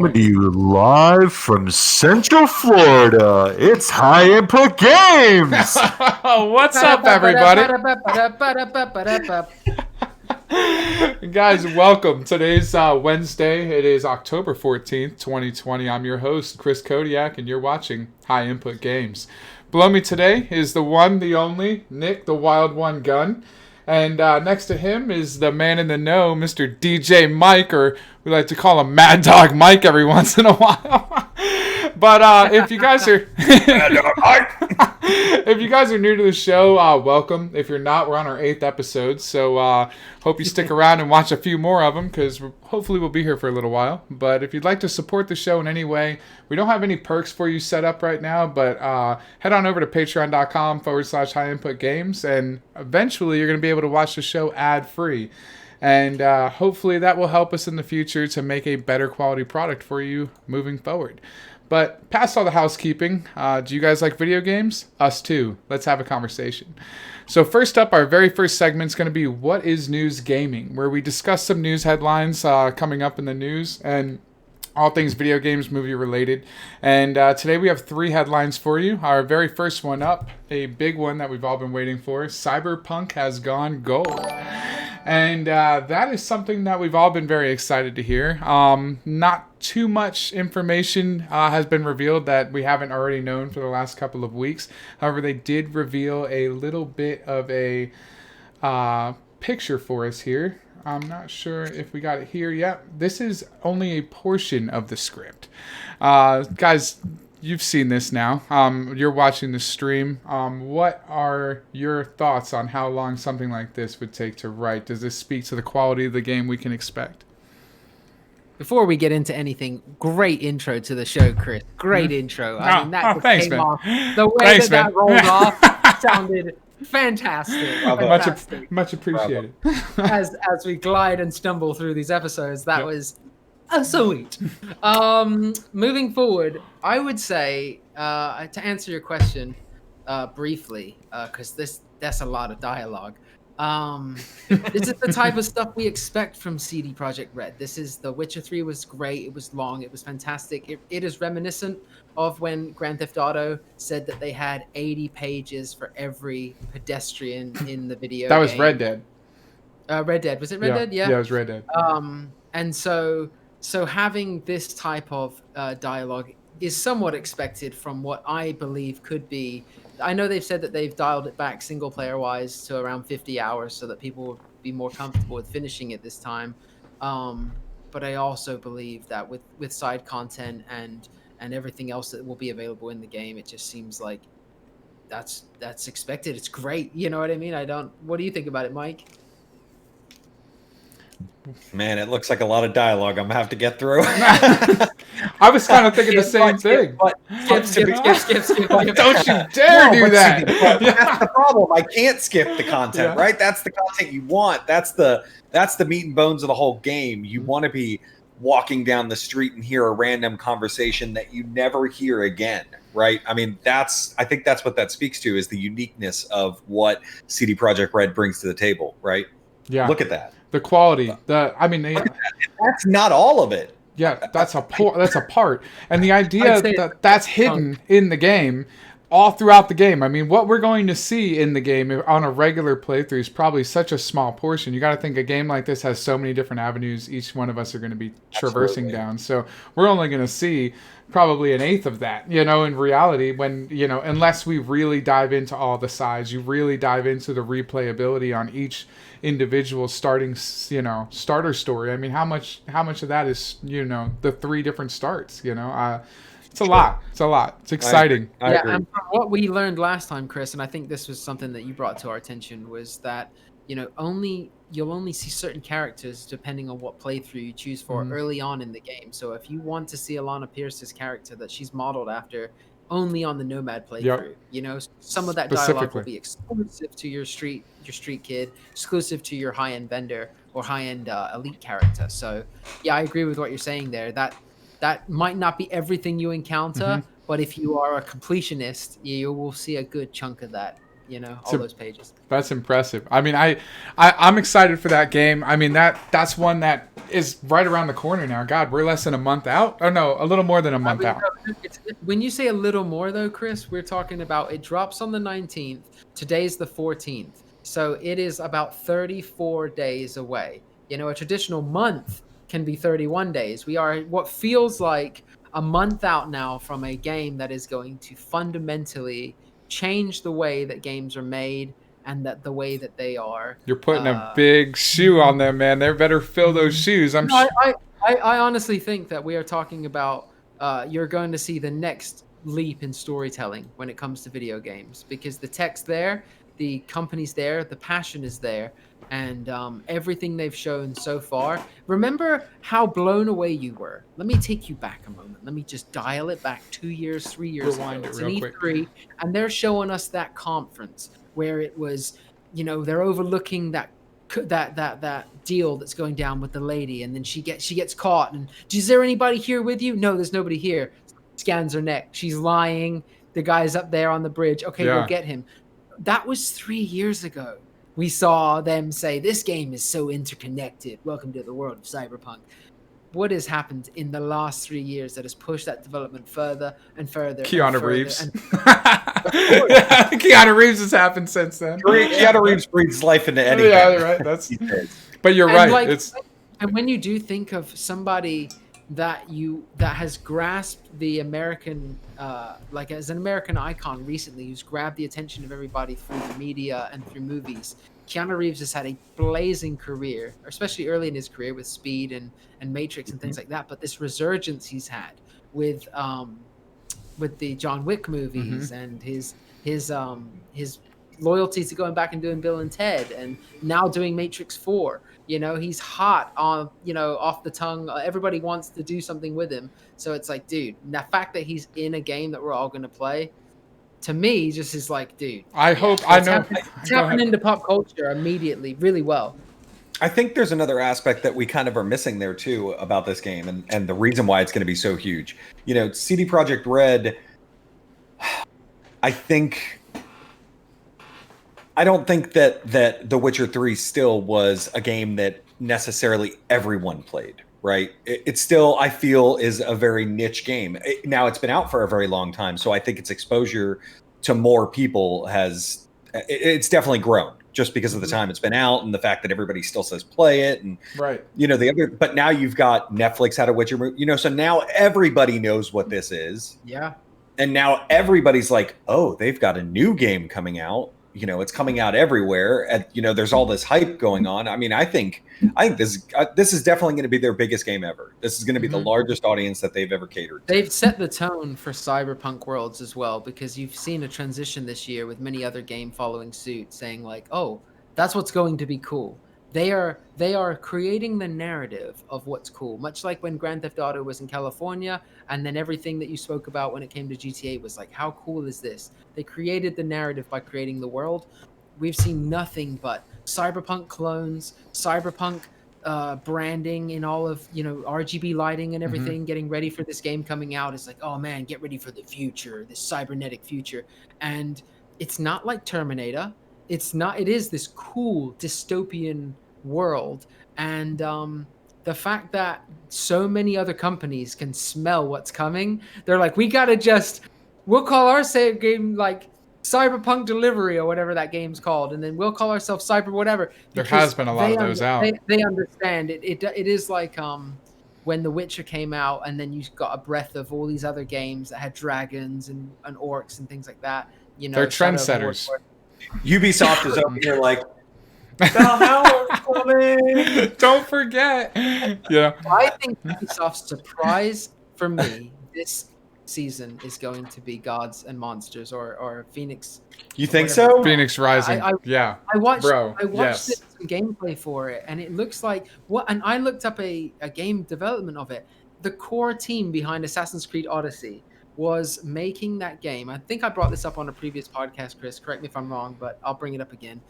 Coming to you live from Central Florida. It's High Input Games. What's up, everybody? Guys, welcome. Today's Wednesday. It is October 14th, 2020. I'm your host, Chris Kodiak, and you're watching High Input Games. Below me today is the one, the only, Nick, the Wild One Gun. And next to him is the man in the know, Mr. DJ Mike, or we like to call him Mad Dog Mike every once in a while. But if you guys are Mad Dog Mike. If you guys are new to the show, welcome. If you're not, we're on our 8th episode, so hope you stick around and watch a few more of them, because hopefully we'll be here for a little while. But if you'd like to support the show in any way, we don't have any perks for you set up right now, but head on over to patreon.com/highinputgames, and eventually you're going to be able to watch the show ad-free. And hopefully that will help us in the future to make a better quality product for you moving forward. But past all the housekeeping, do you guys like video games? Us too. Let's have a conversation. So first up, our very first segment is going to be What is News Gaming, where we discuss some news headlines coming up in the news and all things video games, movie related. And today we have 3 headlines for you. Our very first one up, a big one that we've all been waiting for, Cyberpunk has gone gold. And that is something that we've all been very excited to hear. Not too much information has been revealed that we haven't already known for the last couple of weeks. However, they did reveal a little bit of a picture for us here. I'm not sure if we got it here yet. This is only a portion of the script. Guys, you've seen this now. You're watching the stream. What are your thoughts on how long something like this would take to write? Does this speak to the quality of the game we can expect? Before we get into anything, great intro to the show, Chris. Great intro. I mean, that thanks, came man. off. The way that rolled off sounded fantastic. Much appreciated. As we glide and stumble through these episodes, that was sweet. Moving forward, I would say to answer your question briefly, because that's a lot of dialogue. This is the type of stuff we expect from CD Projekt Red. The Witcher 3 was great. It was long. It was fantastic. It is reminiscent of when Grand Theft Auto said that they had 80 pages for every pedestrian in the video That was game. Red Dead. Red Dead. Was it Red Dead? Yeah. Yeah, it was Red Dead. And so having this type of dialogue is somewhat expected from what I believe could be. I know they've said that they've dialed it back single player wise to around 50 hours so that people will be more comfortable with finishing it this time. But I also believe that with side content and everything else that will be available in the game, it just seems like that's expected. It's great. You know what I mean? What do you think about it, Mike? Man, it looks like a lot of dialogue I'm gonna have to get through. I was kind of thinking the same thing. Skip. Don't you dare do that. That's the problem. I can't skip the content, right? That's the content you want. That's the meat and bones of the whole game. You want to be walking down the street and hear a random conversation that you never hear again, right? I mean, I think that's what that speaks to, is the uniqueness of what CD Projekt Red brings to the table, right? Yeah. Look at that. The quality. That's not all of it. Yeah, that's a part. And the idea that's hidden in the game, all throughout the game. I mean, what we're going to see in the game on a regular playthrough is probably such a small portion. You got to think a game like this has so many different avenues each one of us are going to be traversing down. So we're only going to see probably an eighth of that, in reality, when, unless we really dive into all the sides, you really dive into the replayability on each individual starting, starter story. I mean, how much of that is, the 3 different starts, it's a lot. It's exciting. I agree. And from what we learned last time, Chris, and I think this was something that you brought to our attention, was that, you'll only see certain characters depending on what playthrough you choose for early on in the game. So if you want to see Alana Pierce's character that she's modeled after only on the Nomad playthrough, some of that dialogue will be exclusive to your street kid, exclusive to your high-end vendor or high-end elite character. So yeah, I agree with what you're saying there. That might not be everything you encounter, but if you are a completionist, you will see a good chunk of that. All those pages. That's impressive. I mean, I'm excited for that game. I mean, that's one that is right around the corner now. God, we're less than a month out. Oh no, a little more than a month out. When you say a little more though, Chris, we're talking about it drops on the 19th. Today's the 14th. So it is about 34 days away. You know, a traditional month can be 31 days. We are what feels like a month out now from a game that is going to fundamentally change the way that games are made and that the way that they are. You're putting a big shoe on them, man. They better fill those shoes. I honestly think that we are talking about you're going to see the next leap in storytelling when it comes to video games, because the tech's there, the company's there, the passion is there, and everything they've shown so far. Remember how blown away you were. Let me take you back a moment. Let me just dial it back 2 years, 3 years Rewind ago. it It's an real E3, quick. and they're showing us that conference where it was, you know, they're overlooking that deal that's going down with the lady, and then she gets caught, and is there anybody here with you? No, there's nobody here. Scans her neck, she's lying, the guy's up there on the bridge. Okay, Yeah. we'll get him. That was 3 years ago. We saw them say this game is so interconnected, welcome to the world of Cyberpunk. What has happened in the last 3 years that has pushed that development further and further? Keanu Reeves. Keanu Reeves has happened since then. Keanu Reeves breathes life into anything. Yeah, right. That's. These days. But you're And right. like- It's And when you do think of somebody that has grasped the American, like as an American icon recently, who's grabbed the attention of everybody through the media and through movies, Keanu Reeves has had a blazing career, especially early in his career with Speed and Matrix and things like that. But this resurgence he's had with the John Wick movies and his loyalty to going back and doing Bill and Ted, and now doing Matrix 4. You know, he's hot on, you know, off the tongue. Everybody wants to do something with him. So it's like, dude, the fact that he's in a game that we're all going to play, to me, just is like, dude. I hope I know. It's happening into pop culture immediately, really well. I think there's another aspect that we kind of are missing there too about this game, and the reason why it's going to be so huge. You know, CD Projekt Red, I don't think that The Witcher 3 still was a game that necessarily everyone played, right? It still, I feel, is a very niche game. Now, it's been out for a very long time, so I think its exposure to more people it's definitely grown just because of the time it's been out and the fact that everybody still says play it. And, Right. you know, but now you've got Netflix had a Witcher movie, you know, so now everybody knows what this is. Yeah. And now everybody's like, oh, they've got a new game coming out. You know, it's coming out everywhere. And, you know, there's all this hype going on. I mean, I think this is definitely going to be their biggest game ever. This is going to be the largest audience that they've ever catered to. They've set the tone for Cyberpunk Worlds as well, because you've seen a transition this year with many other game following suit, saying like, oh, that's what's going to be cool. They are creating the narrative of what's cool, much like when Grand Theft Auto was in California, and then everything that you spoke about when it came to GTA was like, how cool is this? They created the narrative by creating the world. We've seen nothing but Cyberpunk clones, Cyberpunk branding in all of, you know, RGB lighting and everything, getting ready for this game coming out. It's like, oh man, get ready for the future, this cybernetic future. And it's not like Terminator. It is this cool dystopian world. And the fact that so many other companies can smell what's coming, they're like, we'll call our game like Cyberpunk Delivery or whatever that game's called, and then we'll call ourselves Cyber whatever. There has been a lot of those out. They understand it. It is like when The Witcher came out, and then you got a breath of all these other games that had dragons and orcs and things like that. You know, They're Shadow of trendsetters. Mordor. Ubisoft is over here like, the hell is coming? Don't forget. Yeah. I think Ubisoft's surprise for me this season is going to be Gods and Monsters or Phoenix. You think so? Phoenix Rising. I watched Bro, some gameplay for it, and it looks like and I looked up a game development of it. The core team behind Assassin's Creed Odyssey was making that game. I think I brought this up on a previous podcast, Chris. Correct me if I'm wrong, but I'll bring it up again.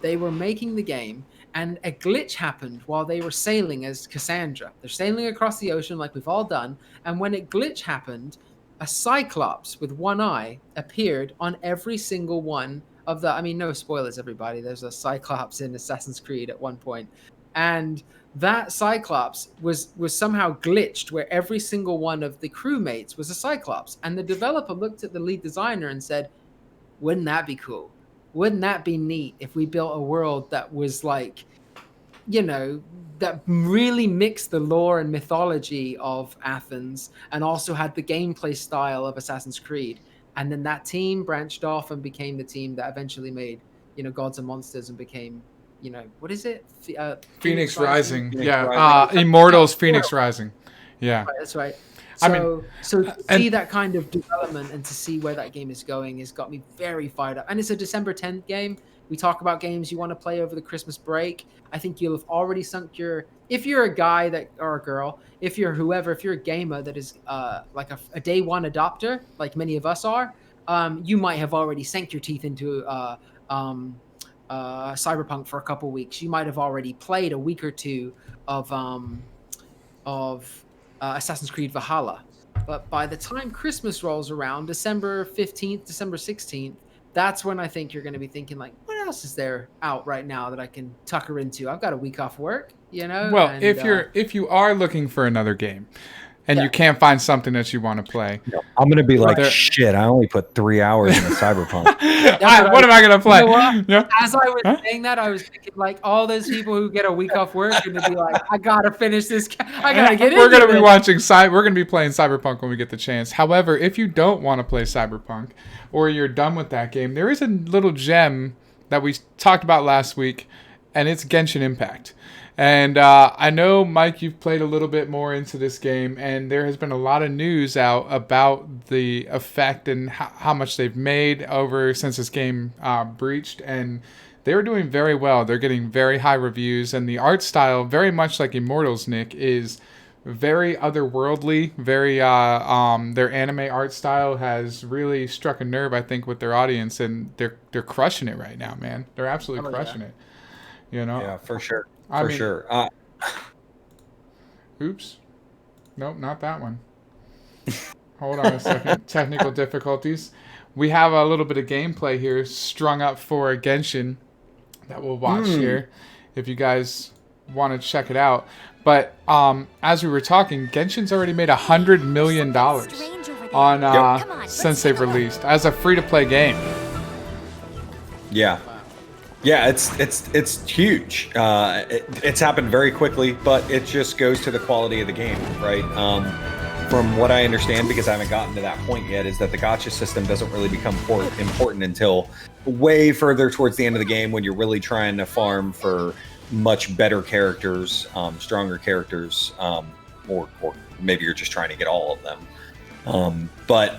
They were making the game, and a glitch happened while they were sailing as Cassandra. They're sailing across the ocean like we've all done, and when a glitch happened, a Cyclops with one eye appeared on every single one of the... I mean, no spoilers, everybody. There's a Cyclops in Assassin's Creed at one point. And that Cyclops was somehow glitched where every single one of the crewmates was a Cyclops. And the developer looked at the lead designer and said, wouldn't that be cool? Wouldn't that be neat if we built a world that was like, you know, that really mixed the lore and mythology of Athens and also had the gameplay style of Assassin's Creed? And then that team branched off and became the team that eventually made, you know, Gods and Monsters and became, you know, what is it? Phoenix Rising. Phoenix Yeah. Rising. Immortals Phoenix Rising. Yeah. Right, that's right. I So, mean, so to and- see that kind of development and to see where that game is going has got me very fired up. And it's a December 10th game. We talk about games you want to play over the Christmas break. I think you'll have already sunk your. If you're a guy that or a girl, if you're whoever, if you're a gamer that is like a day one adopter, like many of us are, you might have already sank your teeth into Cyberpunk for a couple weeks. You might have already played a week or two of Assassin's Creed Valhalla. But by the time Christmas rolls around, December 15th, December 16th, that's when I think you're going to be thinking, like, what else is there out right now that I can tucker into? I've got a week off work, you know? Well, and, if you are looking for another game and Yeah. you can't find something that you want to play, I'm gonna be like, There- shit. I only put 3 hours into Cyberpunk. what am I going to play? You know what? Yeah. As I was Huh? saying that, I was thinking, like, all those people who get a week off work and to be like, I got to finish this. I got to get We're into gonna be it. watching We're gonna be playing Cyberpunk when we get the chance. However, if you don't want to play Cyberpunk or you're done with that game, there is a little gem that we talked about last week, and it's Genshin Impact. And I know, Mike, you've played a little bit more into this game, and there has been a lot of news out about the effect and how much they've made over since this game breached. And they were doing very well. They're getting very high reviews, and the art style, very much like Immortals, Nick, is very otherworldly. Very their anime art style has really struck a nerve, I think, with their audience, and they're crushing it right now, man. They're absolutely Oh, yeah. crushing it. You know. Yeah, for sure. I For mean- sure. Oops. Nope, not that one. Hold on a second. Technical difficulties. We have a little bit of gameplay here strung up for Genshin that we'll watch here if you guys want to check it out. But as we were talking, Genshin's already made $100 million on since they've released as a free-to-play game. Yeah. Yeah, it's huge. It's happened very quickly, but it just goes to the quality of the game, right? From what I understand, because I haven't gotten to that point yet, is that the gacha system doesn't really become important until way further towards the end of the game when you're really trying to farm for much better characters, stronger characters, or maybe you're just trying to get all of them. But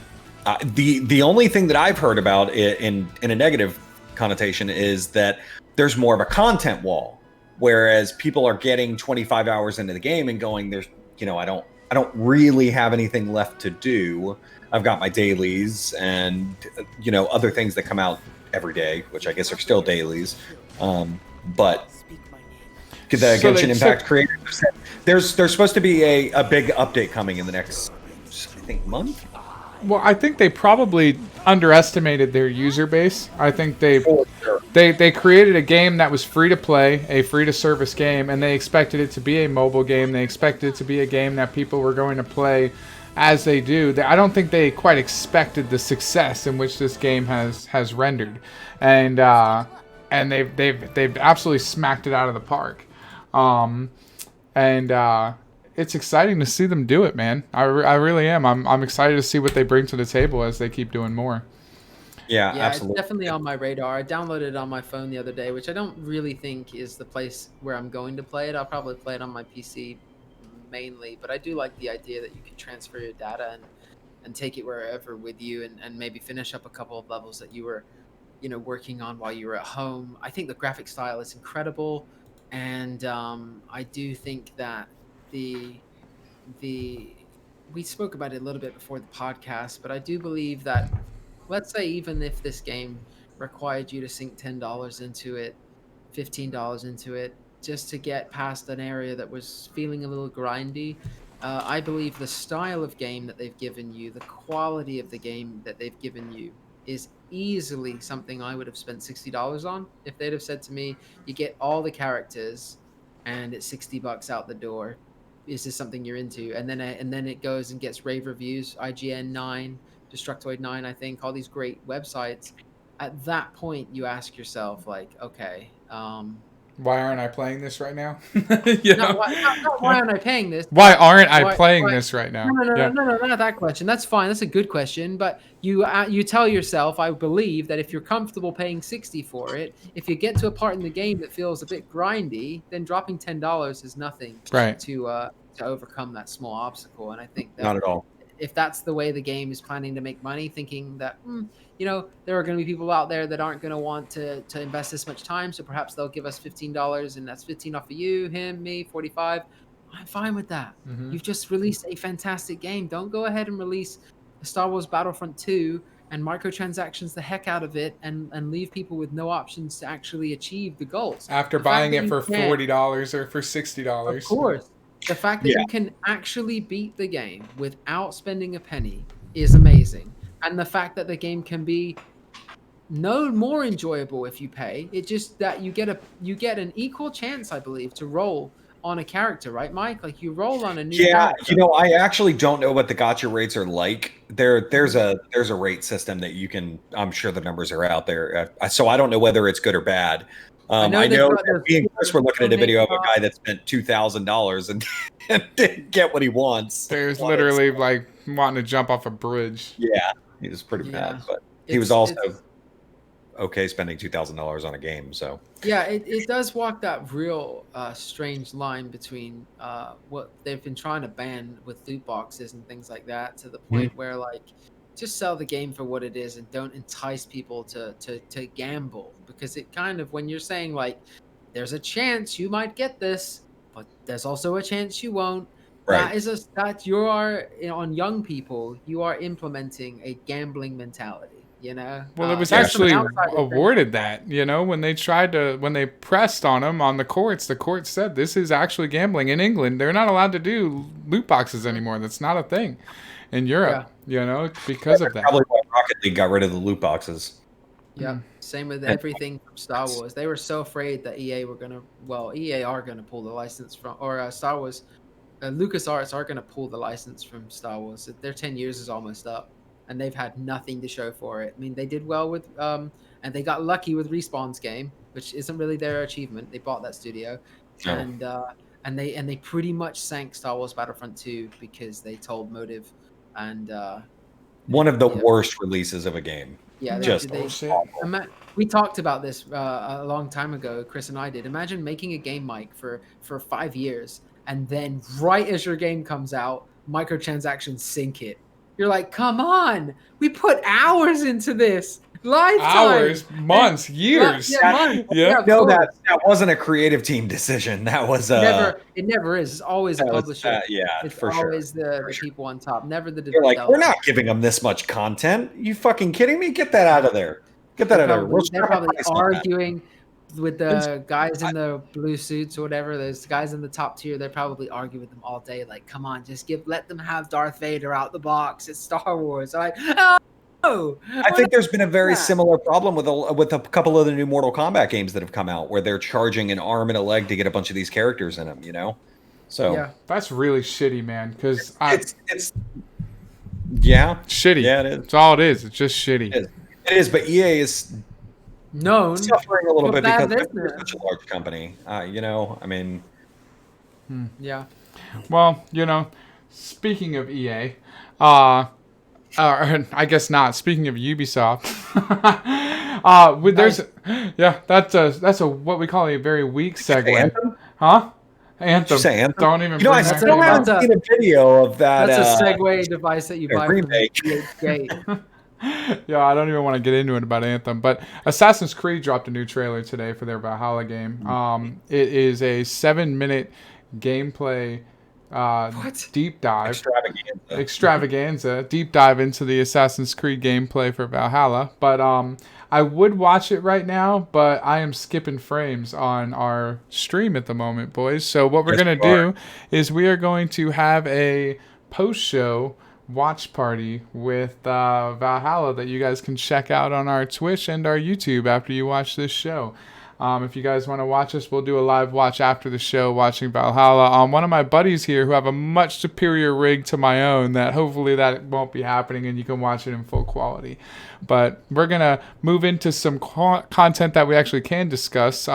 the only thing that I've heard about it in a negative connotation is that there's more of a content wall, whereas people are getting 25 hours into the game and going, there's, you know, I don't really have anything left to do. I've got my dailies and, you know, other things that come out every day, which I guess are still dailies. But the Genshin Impact creators said there's supposed to be a big update coming in the next, I think, month. Well, I think they probably underestimated their user base. I think they created a game that was free to play, a free to service game, and they expected it to be a mobile game. They expected it to be a game that people were going to play as they do. I don't think they quite expected the success in which this game has rendered, and they've absolutely smacked it out of the park. It's exciting to see them do it, man. I really am. I'm excited to see what they bring to the table as they keep doing more. Yeah, Yeah, absolutely. it's definitely on my radar. I downloaded it on my phone the other day, which I don't really think is the place where I'm going to play it. I'll probably play it on my PC mainly, but I do like the idea that you can transfer your data and take it wherever with you and maybe finish up a couple of levels that you were, you know, working on while you were at home. I think the graphic style is incredible, and I do think that we spoke about it a little bit before the podcast, but I do believe that, let's say, even if this game required you to sink $10 into it, $15 into it, just to get past an area that was feeling a little grindy, I believe the style of game that they've given you, the quality of the game that they've given you, is easily something I would have spent $60 on. If they'd have said to me, you get all the characters, and it's $60 out the door. Is this something you're into? And then it goes and gets rave reviews, IGN 9, Destructoid 9, I think, all these great websites. At that point, you ask yourself, like, okay, why aren't I playing this right now? You know? not why aren't I paying this? Why aren't I Why- playing why- this right now? No, Yeah. not that question. That's fine. That's a good question. But you tell yourself, I believe, that if you're comfortable paying 60 for it, if you get to a part in the game that feels a bit grindy, then dropping $10 is nothing Right. to overcome that small obstacle. And I think that Not at all. if that's the way the game is planning to make money, thinking that there are going to be people out there that aren't going to want to invest this much time, so perhaps they'll give us $15, and that's 15 off of you, him, me, 45. I'm fine with that. Mhm. You've just released a fantastic game. Don't go ahead and release Star Wars Battlefront 2 and microtransactions the heck out of it, and leave people with no options to actually achieve the goals. After The fact buying that it you for can- $40 or for $60. Of course. The fact that Yeah. you can actually beat the game without spending a penny is amazing. And the fact that the game can be no more enjoyable if you pay. It just that you get an equal chance, I believe, to roll on a character, right, Mike? Like you roll on a new Yeah, character. I actually don't know what the gotcha rates are like. There's a rate system that you can. I'm sure the numbers are out there. So I don't know whether it's good or bad. I know know, they've got that those me and Chris were looking at a video of a donate guy that spent $2,000 and didn't get what he wants. There's Wanted. literally like wanting to jump off a bridge. Yeah, he was pretty Yeah. bad, but he was It's- also it's- okay spending $2,000 on a game. So Yeah, it does walk that real strange line between what they've been trying to ban with loot boxes and things like that, to the point where like just sell the game for what it is and don't entice people to gamble, because it kind of, when you're saying like there's a chance you might get this, but there's also a chance you won't. right. That you are on young people, you are implementing a gambling mentality. Well, it was that's from an actually outsider thing. awarded that, when they pressed on him on the court said this is actually gambling. In England, they're not allowed to do loot boxes anymore. That's not a thing. In Europe, because of that. Probably why Rocket League got rid of the loot boxes. Yeah, same with everything from Star Wars. They were so afraid that EA are gonna pull the license from, or Star Wars, LucasArts are gonna pull the license from Star Wars. Their 10 years is almost up, and they've had nothing to show for it. I mean, they did well with, and they got lucky with Respawn's game, which isn't really their achievement. They bought that studio, Oh. and they pretty much sank Star Wars Battlefront 2 because they told Motive, and One of the Yeah. worst releases of a game. yeah, Just they, bullshit. we talked about this a long time ago. Chris and I did. Imagine making a game, Mike, for 5 years, and then right as your game comes out, microtransactions sink it. You're like, come on, we put hours into this. Lifetime. Hours, months, years. Yeah, months. Yeah. of No, course. that wasn't a creative team decision. That was It never is. It's always the that was- publisher. yeah, It's for sure. always the people on top, never the You're like, we're developer. not giving them this much content. You fucking kidding me? Get that out of there. Get that out of there. We'll They're strap a probably price on that. arguing with the guys in the blue suits or whatever. Those guys in the top tier, they probably argue with them all day. Like, come on, just let them have Darth Vader out the box. It's Star Wars. I'm like, oh, I think there's been a very Yeah. similar problem with a couple of the new Mortal Kombat games that have come out, where they're charging an arm and a leg to get a bunch of these characters in them. So yeah. That's really shitty, man. Because it's yeah, shitty. yeah, it is. That's all it is. It's just shitty. It It is, but EA is Known. suffering a little for bit bad because they're business. such a large company. I mean, Yeah. Well, speaking of EA, I guess not. Speaking of Ubisoft, that's a what we call a very weak segue, Anthem? huh? Anthem. Did you say Anthem? Don't even. I bring that still thing up. haven't seen a video of that. That's a Segway device that you a buy from remake. the gate. Yeah, I don't even want to get into it about Anthem, but Assassin's Creed dropped a new trailer today for their Valhalla game. It is a 7-minute gameplay What? deep dive. Extravaganza. Deep dive into the Assassin's Creed gameplay for Valhalla. But I would watch it right now, but I am skipping frames on our stream at the moment, boys. So what we're Yes, going you to are. do is we are going to have a post-show watch party with Valhalla that you guys can check out on our Twitch and our YouTube after you watch this show. If you guys want to watch us, we'll do a live watch after the show, watching Valhalla. One of my buddies here who have a much superior rig to my own, that hopefully that won't be happening and you can watch it in full quality. But we're going to move into some content that we actually can discuss.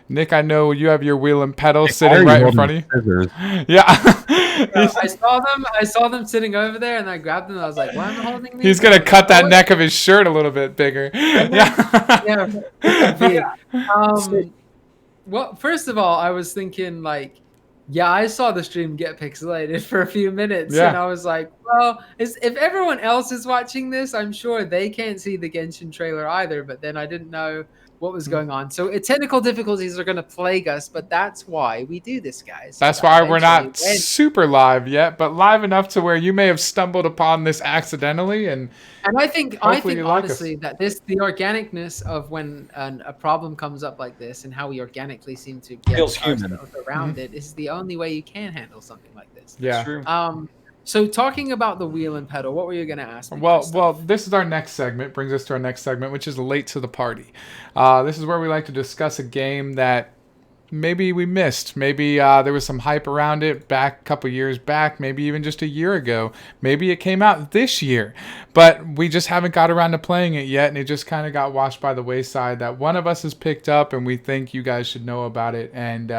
Nick, I know you have your wheel and pedal sitting right in front of you. Scissors. Yeah. I saw them sitting over there, and I grabbed them. And I was like, "Why am I holding these?" He's going to cut that neck of his shirt a little bit bigger. Yeah. Well, first of all, I was thinking like, yeah, I saw the stream get pixelated for a few minutes, Yeah. and I was like, well, if everyone else is watching this, I'm sure they can't see the Genshin trailer either. But then I didn't know what was going on. So technical difficulties are going to plague us, but that's why we do this, guys. That's why we're not super live yet, but live enough to where you may have stumbled upon this accidentally. And I think hopefully you like us. honestly that the organicness of when a problem comes up like this and how we organically seem to get Feels human. ourselves around it is the only way you can handle something like this. Yeah. True. So talking about the wheel and pedal, what were you going to ask me? Well, this is our next segment. Brings us to our next segment, which is late to the party. This is where we like to discuss a game that maybe we missed. Maybe there was some hype around it back a couple years back, maybe even just a year ago. Maybe it came out this year, but we just haven't got around to playing it yet, and it just kind of got washed by the wayside. That one of us has picked up, and we think you guys should know about it, and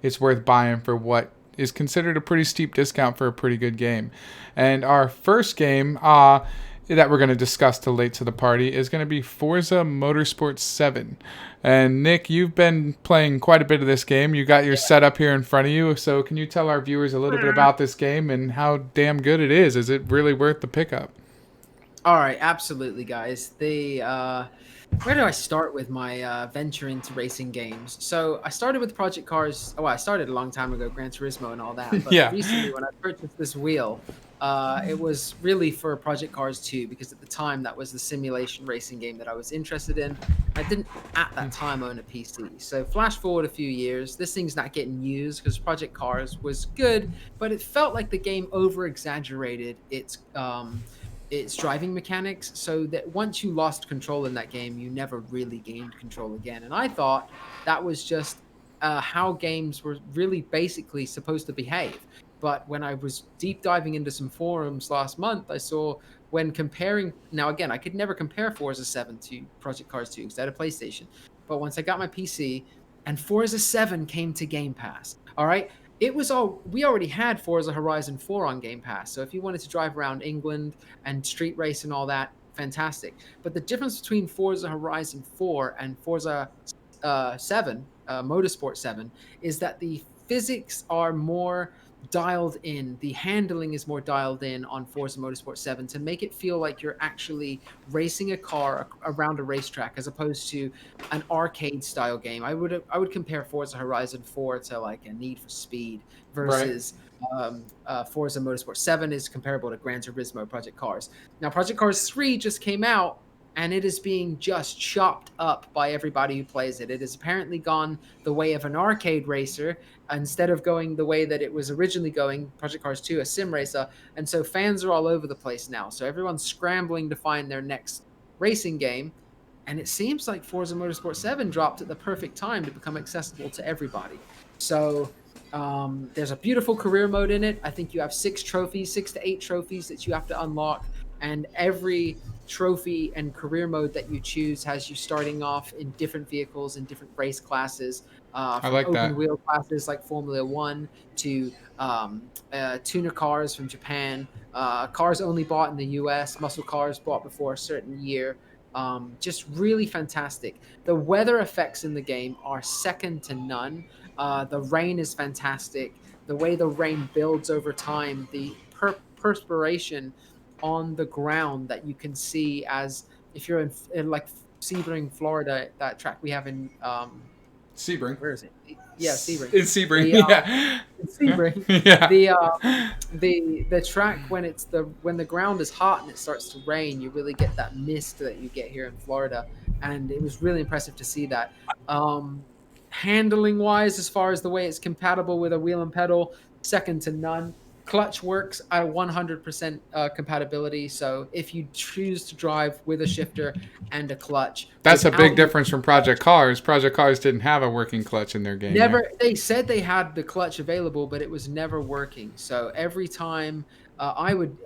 it's worth buying for what is considered a pretty steep discount for a pretty good game. And our first game that we're going to discuss till late to the party is going to be Forza Motorsport 7. And Nick, you've been playing quite a bit of this game. You got your setup here in front of you. So can you tell our viewers a little bit about this game and how damn good it is? Is it really worth the pickup? All right, absolutely, guys. Where do I start with my venture into racing games? So I started with Project Cars. I started a long time ago, Gran Turismo and all that. But Yeah. recently, when I purchased this wheel, it was really for Project Cars 2 because at the time that was the simulation racing game that I was interested in. I didn't at that time own a PC. So flash forward a few years, this thing's not getting used because Project Cars was good, but it felt like the game over-exaggerated its driving mechanics, so that once you lost control in that game, you never really gained control again. And I thought that was just how games were really basically supposed to behave. But when I was deep diving into some forums last month, I saw when comparing, now again, I could never compare Forza 7 to Project Cars 2 because I had a PlayStation. But once I got my PC and Forza 7 came to Game Pass, all right, we already had Forza Horizon 4 on Game Pass. So if you wanted to drive around England and street race and all that, fantastic. But the difference between Forza Horizon 4 and Forza 7, Motorsport 7, is that the physics are more dialed in. The handling is more dialed in on Forza Motorsport 7 to make it feel like you're actually racing a car around a racetrack as opposed to an arcade style game. I would compare Forza Horizon 4 to like a Need for Speed versus Forza Motorsport 7 is comparable to Gran Turismo Project Cars. Now Project Cars 3 just came out and it is being just chopped up by everybody who plays it. It has apparently gone the way of an arcade racer instead of going the way that it was originally going, Project Cars 2, a sim racer. And so fans are all over the place now. So everyone's scrambling to find their next racing game. And it seems like Forza Motorsport 7 dropped at the perfect time to become accessible to everybody. So there's a beautiful career mode in it. I think you have 6 to 8 trophies that you have to unlock. And every trophy and career mode that you choose has you starting off in different vehicles in different race classes. I like that. Open wheel classes like Formula 1 to tuner cars from Japan, cars only bought in the US, muscle cars bought before a certain year. Just really fantastic. The weather effects in the game are second to none. The rain is fantastic. The way the rain builds over time, the perspiration on the ground that you can see as if you're in like Sebring, Florida, that track we have in Sebring. Where is it? Yeah, Sebring. In Sebring, yeah. In Sebring. Yeah. The track when the ground is hot and it starts to rain, you really get that mist that you get here in Florida, and it was really impressive to see that. Handling wise, as far as the way it's compatible with a wheel and pedal, second to none. Clutch works at 100% compatibility. So if you choose to drive with a shifter and a clutch, That's a without big difference from Project Cars. Project Cars didn't have a working clutch in their game. Never. They said they had the clutch available, but it was never working. So every time I would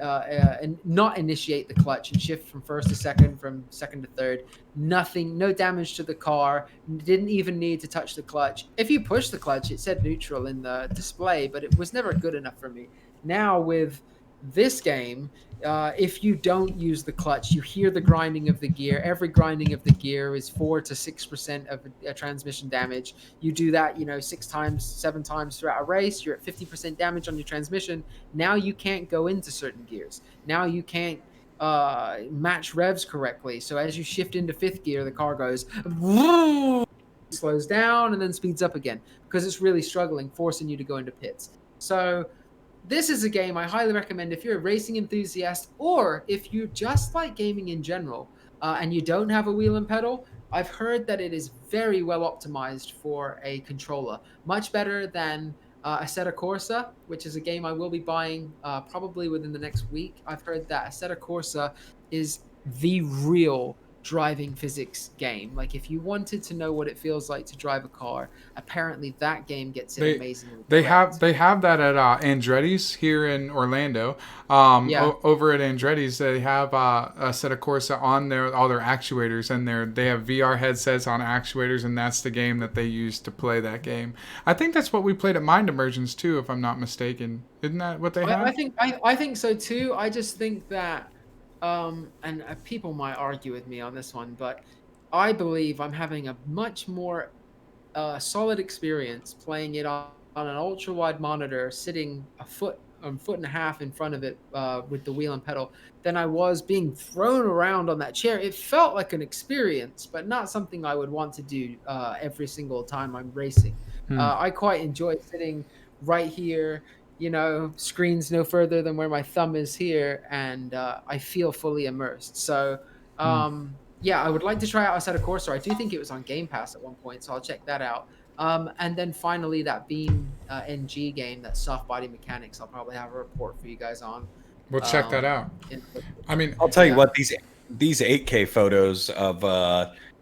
not initiate the clutch and shift from first to second, from second to third, nothing, no damage to the car. Didn't even need to touch the clutch. If you push the clutch, it said neutral in the display, but it was never good enough for me. Now with this game, if you don't use the clutch, you hear the grinding of the gear. Every grinding of the gear is 4 to 6% of transmission damage. You do that, 6 times, 7 times throughout a race. You're at 50% damage on your transmission. Now you can't go into certain gears. Now you can't match revs correctly. So as you shift into 5th gear, the car goes slows down and then speeds up again because it's really struggling, forcing you to go into pits. So this is a game I highly recommend if you're a racing enthusiast or if you just like gaming in general and you don't have a wheel and pedal. I've heard that it is very well optimized for a controller, much better than Assetto Corsa, which is a game I will be buying probably within the next week. I've heard that Assetto Corsa is the real driving physics game. Like if you wanted to know what it feels like to drive a car, apparently that game gets it amazingly. They have that at Andretti's here in Orlando. Over at Andretti's, they have Assetto Corsa on all their actuators, and they have VR headsets on actuators, and that's the game that they use to play that game. I think that's what we played at Mind Immersions too, if I'm not mistaken. Isn't that what they have? I think so too. I just think that and people might argue with me on this one, but I believe I'm having a much more solid experience playing it on an ultra wide monitor, sitting a foot and a half in front of it with the wheel and pedal, than I was being thrown around on that chair. It felt like an experience, but not something I would want to do every single time I'm racing. I quite enjoy sitting right here, screens no further than where my thumb is here, and I feel fully immersed. So, I would like to try out Assetto Corsa. I do think it was on Game Pass at one point, so I'll check that out. And then finally, that Beam NG game, that Soft Body Mechanics, I'll probably have a report for you guys on. We'll check that out. I'll tell you what, these 8K photos of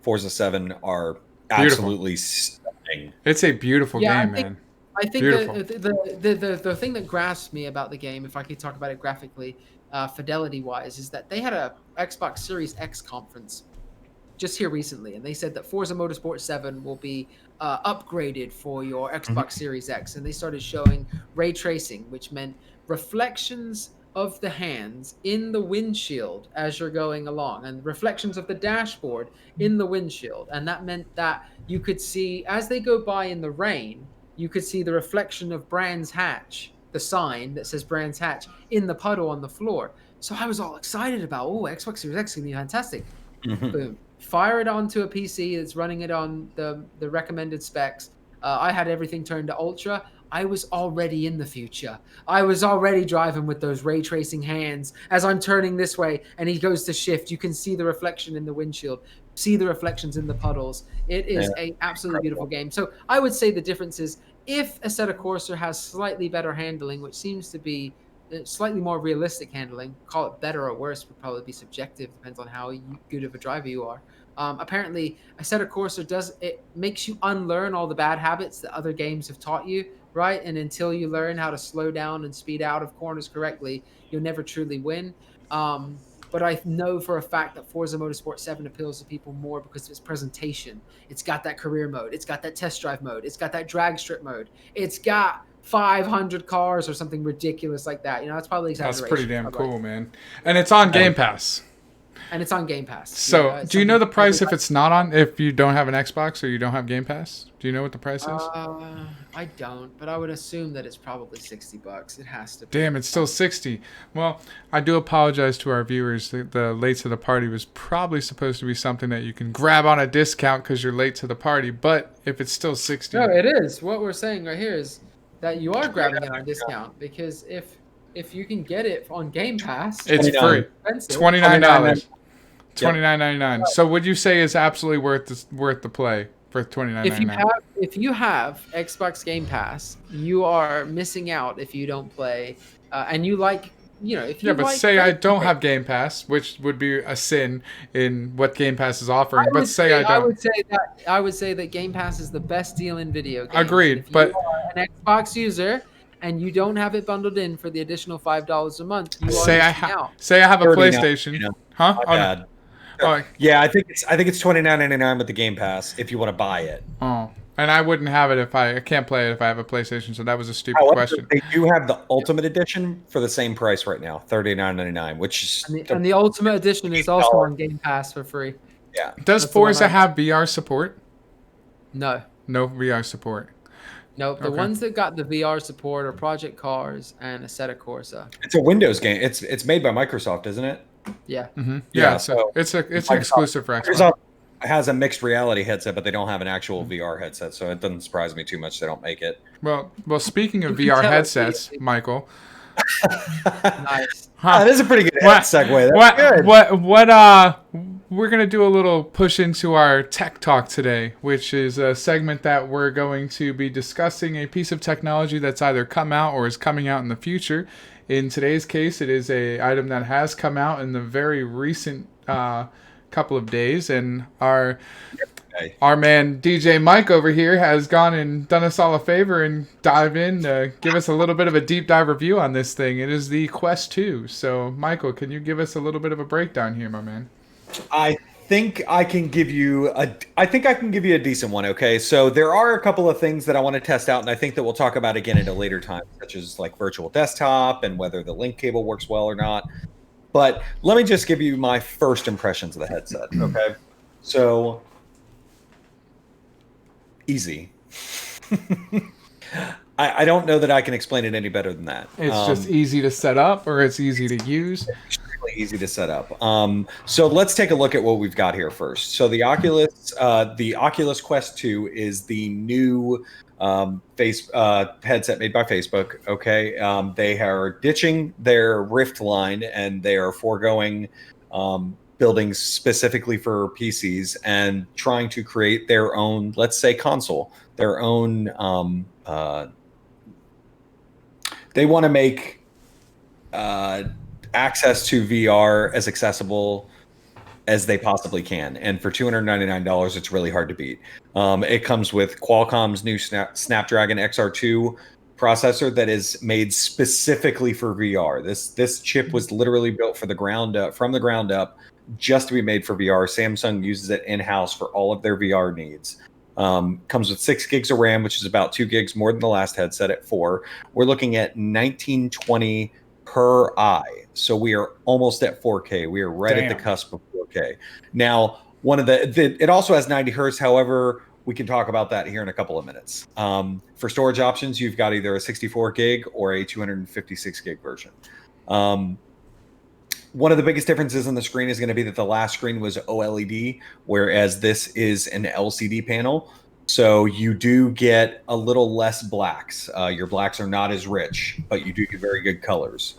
Forza 7 are absolutely stunning. It's a beautiful game, man. I think the thing that grasps me about the game, if I could talk about it graphically, fidelity-wise, is that they had a Xbox Series X conference just here recently, and they said that Forza Motorsport 7 will be upgraded for your Xbox Series X, and they started showing ray tracing, which meant reflections of the hands in the windshield as you're going along, and reflections of the dashboard in the windshield, and that meant that you could see, as they go by in the rain, you could see the reflection of Brands Hatch, the sign that says Brands Hatch, in the puddle on the floor. So I was all excited about, Xbox Series X is going to be fantastic. Boom. Fire it onto a PC that's running it on the recommended specs. I had everything turned to Ultra. I was already in the future. I was already driving with those ray tracing hands. As I'm turning this way and he goes to shift, you can see the reflection in the windshield, see the reflections in the puddles. It is a absolutely beautiful game. So I would say the difference is if Assetto Corsa has slightly better handling, which seems to be slightly more realistic handling, call it better or worse would probably be subjective, depends on how good of a driver you are. Apparently, Assetto Corsa makes you unlearn all the bad habits that other games have taught you, right? And until you learn how to slow down and speed out of corners correctly, you'll never truly win. But I know for a fact that Forza Motorsport 7 appeals to people more because of its presentation. It's got that career mode. It's got that test drive mode. It's got that drag strip mode. It's got 500 cars or something ridiculous like that. It's probably exaggeration. That's pretty damn cool, man. And it's on Game Pass. And it's on Game Pass. So, do you know the price if you don't have an Xbox or you don't have Game Pass? Do you know what the price is? I don't, but I would assume that it's probably $60. It has to be. Damn, it's still 60. Well, I do apologize to our viewers. The late to the party was probably supposed to be something that you can grab on a discount because you're late to the party. But if it's still 60, no, it is. What we're saying right here is that you are grabbing it on a discount because if you can get it on Game Pass, it's free. $29. $29.99. So would you say is absolutely worth the play for $29.99? If you have Xbox Game Pass, you are missing out if you don't play and you like, if you Yeah, but like say I Fate, don't great. have Game Pass, which would be a sin in what Game Pass is I offering. But would say I don't. I would say that Game Pass is the best deal in video games. Agreed, And if you but are an Xbox user and you don't have it bundled in for the additional $5 a month, you are say missing out. say I have a 39, PlayStation, huh? My Oh, no. bad. Oh, Yeah, I think it's $29.99 with the Game Pass if you want to buy it. oh, and I wouldn't have it if I can't play it if I have a PlayStation. So that was a stupid However, question. they do have the Ultimate Edition for the same price right now, $39.99, which is And the Ultimate Edition is also on Game Pass for free. yeah. Does That's the one Forza I- have VR support? No. No VR support. Nope. The Okay. ones that got the VR support are Project Cars and Assetto Corsa. It's a Windows game. It's made by Microsoft, isn't it? Yeah. Mm-hmm. Yeah, Yeah, so so it's Microsoft- an exclusive for Xbox. Microsoft has a mixed reality headset, but they don't have an actual VR headset, so it doesn't surprise me too much they don't make it. Well, speaking of You can VR tell headsets, it's- Michael. Nice. That is a pretty good What- segue. That's good. We're gonna do a little push into our tech talk today, which is a segment that we're going to be discussing a piece of technology that's either come out or is coming out in the future. In today's case, it is a item that has come out in the very recent couple of days, and our man DJ Mike over here has gone and done us all a favor and dive in to give us a little bit of a deep dive review on this thing. It is the Quest 2. So, Michael, can you give us a little bit of a breakdown here, my man? I think I can give you a decent one. Okay, so there are a couple of things that I want to test out, and I think that we'll talk about again at a later time, such as like virtual desktop and whether the link cable works well or not. But let me just give you my first impressions of the headset. Okay, so easy. I don't know that I can explain it any better than that. It's just easy to set up or it's easy to use. Extremely easy to set up. So let's take a look at what we've got here first. So the Oculus Quest 2 is the new headset made by Facebook. Okay, they are ditching their Rift line and they are foregoing building specifically for PCs and trying to create their own, let's say, console, their own. They want to make access to VR as accessible as they possibly can. And for $299, it's really hard to beat. It comes with Qualcomm's new Snapdragon XR2 processor that is made specifically for VR. This chip was literally built from the ground up, just to be made for VR. Samsung uses it in-house for all of their VR needs. Comes with 6 gigs of RAM, which is about 2 gigs more than the last headset at 4. We're looking at 1920 per eye. So we are almost at 4K. We are right at the cusp of 4K. Now, it also has 90 hertz. However, we can talk about that here in a couple of minutes. For storage options, you've got either a 64 gig or a 256 gig version. One of the biggest differences on the screen is going to be that the last screen was OLED, whereas this is an LCD panel. So you do get a little less blacks. Your blacks are not as rich, but you do get very good colors.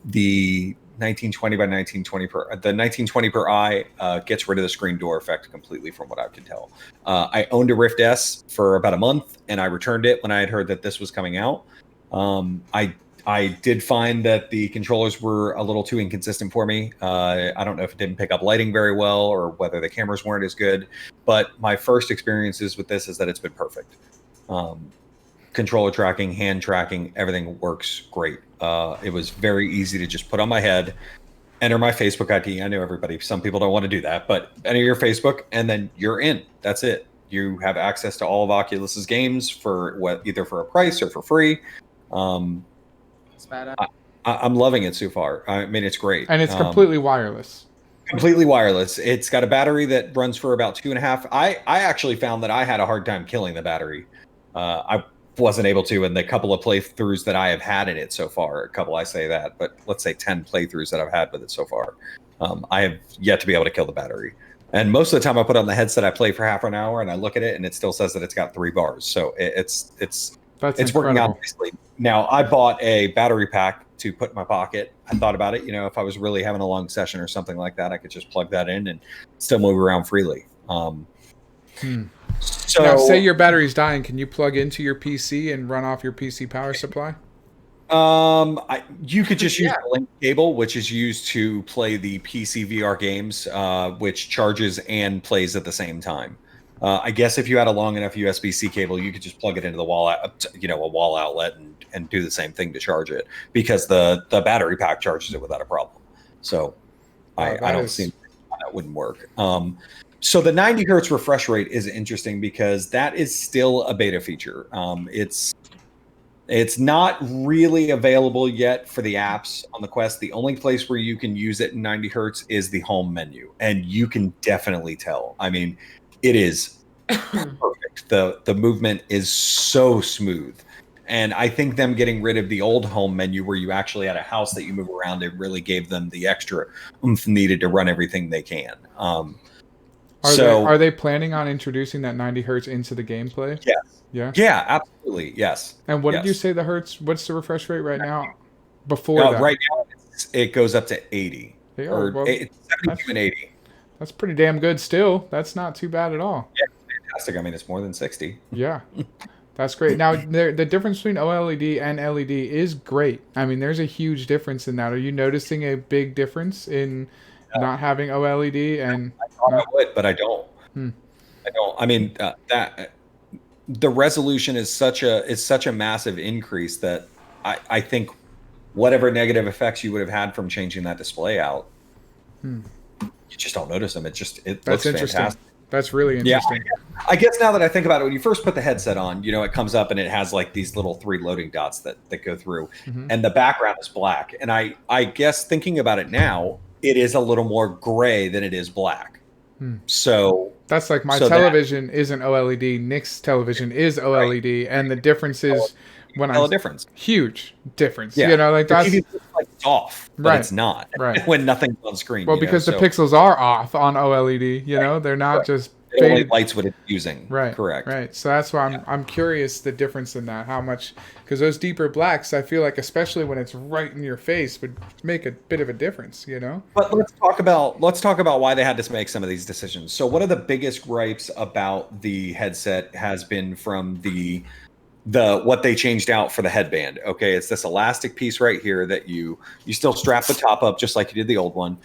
The 1920 by 1920 per eye gets rid of the screen door effect completely, from what I can tell. I owned a Rift S for about a month, and I returned it when I had heard that this was coming out. I did find that the controllers were a little too inconsistent for me. I don't know if it didn't pick up lighting very well or whether the cameras weren't as good. But my first experiences with this is that it's been perfect. Controller tracking, hand tracking, everything works great. It was very easy to just put on my head, enter my Facebook ID. I know everybody, some people don't want to do that, but enter your Facebook and then you're in. That's it. You have access to all of Oculus's games for either for a price or for free. I'm loving it so far. I mean, it's great. And it's completely wireless. Completely wireless. It's got a battery that runs for about 2.5. I actually found that I had a hard time killing the battery. I wasn't able to in the couple of playthroughs that I have had in it so far. I say that, but let's say 10 playthroughs that I've had with it so far. I have yet to be able to kill the battery. And most of the time I put on the headset, I play for half an hour and I look at it and it still says that it's got 3 bars. So it's working out nicely. Now, I bought a battery pack to put in my pocket. I thought about it, if I was really having a long session or something like that, I could just plug that in and still move around freely. So now, say your battery's dying, can you plug into your PC and run off your PC power supply? You could just use Yeah. the link cable, which is used to play the PC VR games, which charges and plays at the same time. I guess if you had a long enough USB-C cable, you could just plug it into the wall, a wall outlet, and do the same thing to charge it, because the battery pack charges it without a problem. So I don't see why that wouldn't work. So the 90 hertz refresh rate is interesting because that is still a beta feature. It's not really available yet for the apps on the Quest. The only place where you can use it in 90 hertz is the home menu, and you can definitely tell. I mean, it is perfect. The movement is so smooth. And I think them getting rid of the old home menu where you actually had a house that you move around, it really gave them the extra oomph needed to run everything they can. Are they planning on introducing that 90 hertz into the gameplay? Yes. Yeah. Yeah, absolutely. Yes. And what did you Yes. say the hertz? What's the refresh rate right now? Before that, Right now, it goes up to 80. Yeah, Or well, it's 72 and 80. that's pretty damn good. Still, that's not too bad at all. Yeah, fantastic. I mean, it's more than 60. Yeah, that's great. Now, the difference between OLED and LED is great. I mean, there's a huge difference in that. Are you noticing a big difference in not having OLED and? I thought I would, but I don't. I don't. I mean, that the resolution is such a massive increase that I think whatever negative effects you would have had from changing that display out, you just don't notice them. It That's looks interesting. fantastic. That's really interesting. I guess now that I think about it, when you first put the headset on, it comes up and it has like these little 3 loading dots that go through, and the background is black. And I guess thinking about it now, it is a little more gray than it is black. So That's like my So television isn't OLED. Nick's television is OLED, and the difference is when tell I a difference. huge difference. Yeah. Like The that's TV looks like it's off, but Right. it's not. Right. When nothing's on screen. well because the pixels are off on OLED. They're not just it only faded. lights what it's using. Right. Correct. Right. So that's why I'm curious the difference in that. How much? Because those deeper blacks, I feel like, especially when it's right in your face, would make a bit of a difference. But let's talk about why they had to make some of these decisions. So one of the biggest gripes about the headset has been from the what they changed out for the headband. Okay, it's this elastic piece right here that you still strap the top up just like you did the old one,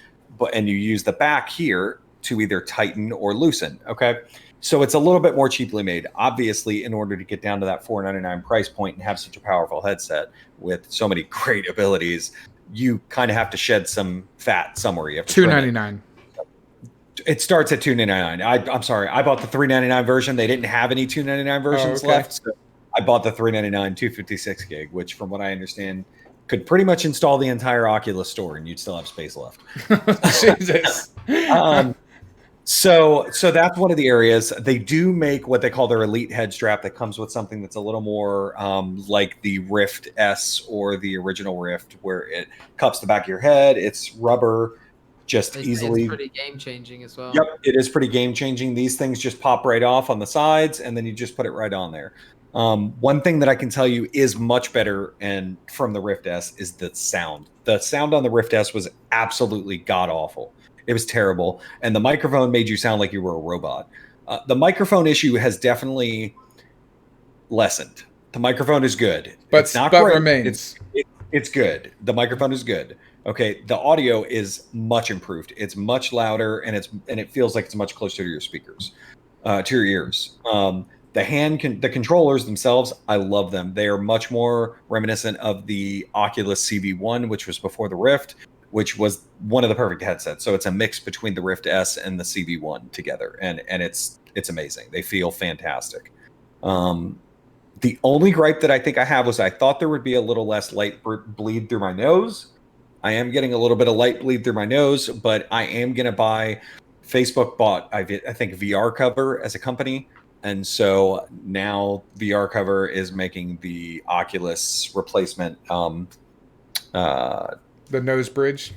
and you use the back here to either tighten or loosen. Okay, so it's a little bit more cheaply made. Obviously, in order to get down to that $499 price point and have such a powerful headset with so many great abilities, you kind of have to shed some fat somewhere. You have to trim it. $299. It starts at $299. I'm sorry, I bought the $399 version. They didn't have any $299 versions okay. left. So I bought the $399 256 gig, which, from what I understand, could pretty much install the entire Oculus store, and you'd still have space left. Jesus. So that's one of the areas. They do make what they call their Elite head strap that comes with something that's a little more like the Rift S or the original Rift, where it cups the back of your head. It's rubber, just easily. It's pretty game changing as well. Yep, it is pretty game changing. These things just pop right off on the sides, and then you just put it right on there. One thing that I can tell you is much better, and from the Rift S, is the sound. The sound on the Rift S was absolutely god awful. It was terrible, and the microphone made you sound like you were a robot. The microphone issue has definitely lessened. The microphone is good, But it's not but great. remains. It's good. The microphone is good. Okay, the audio is much improved. It's much louder, and it feels like it's much closer to your speakers, to your ears. The controllers themselves, I love them. They are much more reminiscent of the Oculus CV1, which was before the Rift, which was one of the perfect headsets. So it's a mix between the Rift S and the CV1 together, and it's amazing. They feel fantastic. The only gripe that I think I have was I thought there would be a little less light bleed through my nose. I am getting a little bit of light bleed through my nose, but I am going to buy. Facebook bought, I think, VR Cover as a company. And so now VR Cover is making the Oculus replacement. The nose bridge.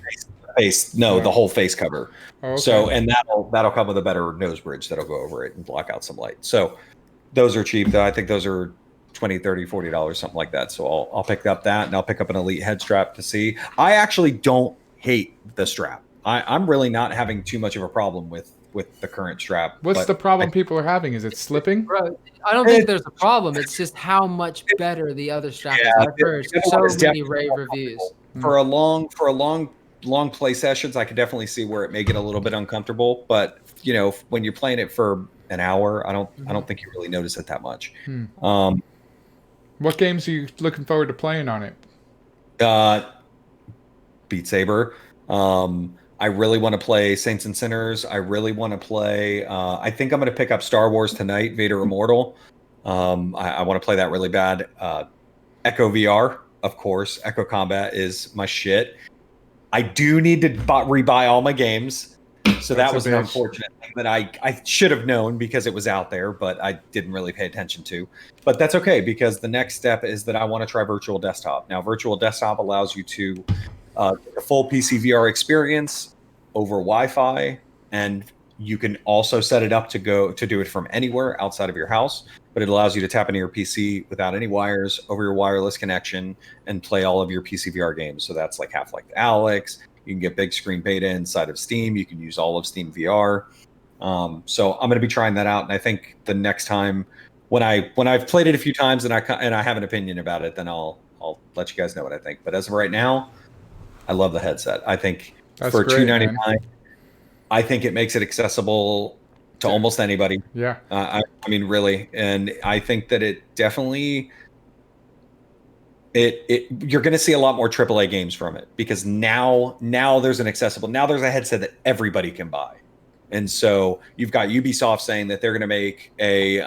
The whole face cover. Oh, okay. So, and that'll come with a better nose bridge that'll go over it and block out some light. So those are cheap though. I think those are $20, $30, $40, something like that. So I'll pick up that, and I'll pick up an Elite head strap to see. I actually don't hate the strap. I'm really not having too much of a problem with with the current strap. What's But the problem people are having? Is it slipping? Bro, I don't think there's a problem. It's just how much better the other strap is. Yeah, I've heard the other one so is many definitely rave more reviews. for a long play sessions, I could definitely see where it may get a little bit uncomfortable. But when you're playing it for an hour, I don't think you really notice it that much. What games are you looking forward to playing on it? Beat Saber. I really want to play Saints and Sinners. I really want to play. I think I'm going to pick up Star Wars tonight, Vader Immortal. I want to play that really bad. Echo VR, of course. Echo Combat is my shit. I do need to rebuy all my games. So that was an unfortunate thing that I should have known because it was out there, but I didn't really pay attention to. But that's okay because the next step is that I want to try Virtual Desktop. Now, Virtual Desktop allows you to get a full PC VR experience over Wi-Fi, and you can also set it up to do it from anywhere outside of your house. But it allows you to tap into your PC without any wires over your wireless connection and play all of your PC VR games. So that's like Half-Life Alyx. You can get big screen beta inside of Steam. You can use all of Steam VR. So I'm going to be trying that out, and I think the next time when I've played it a few times and I have an opinion about it, then I'll let you guys know what I think. But as of right now, I love the headset. I think That's for great, $299, I think it makes it accessible to almost anybody. Yeah. I mean, really, and I think that it definitely. You're going to see a lot more AAA games from it because now there's a headset that everybody can buy, and so you've got Ubisoft saying that they're going to make a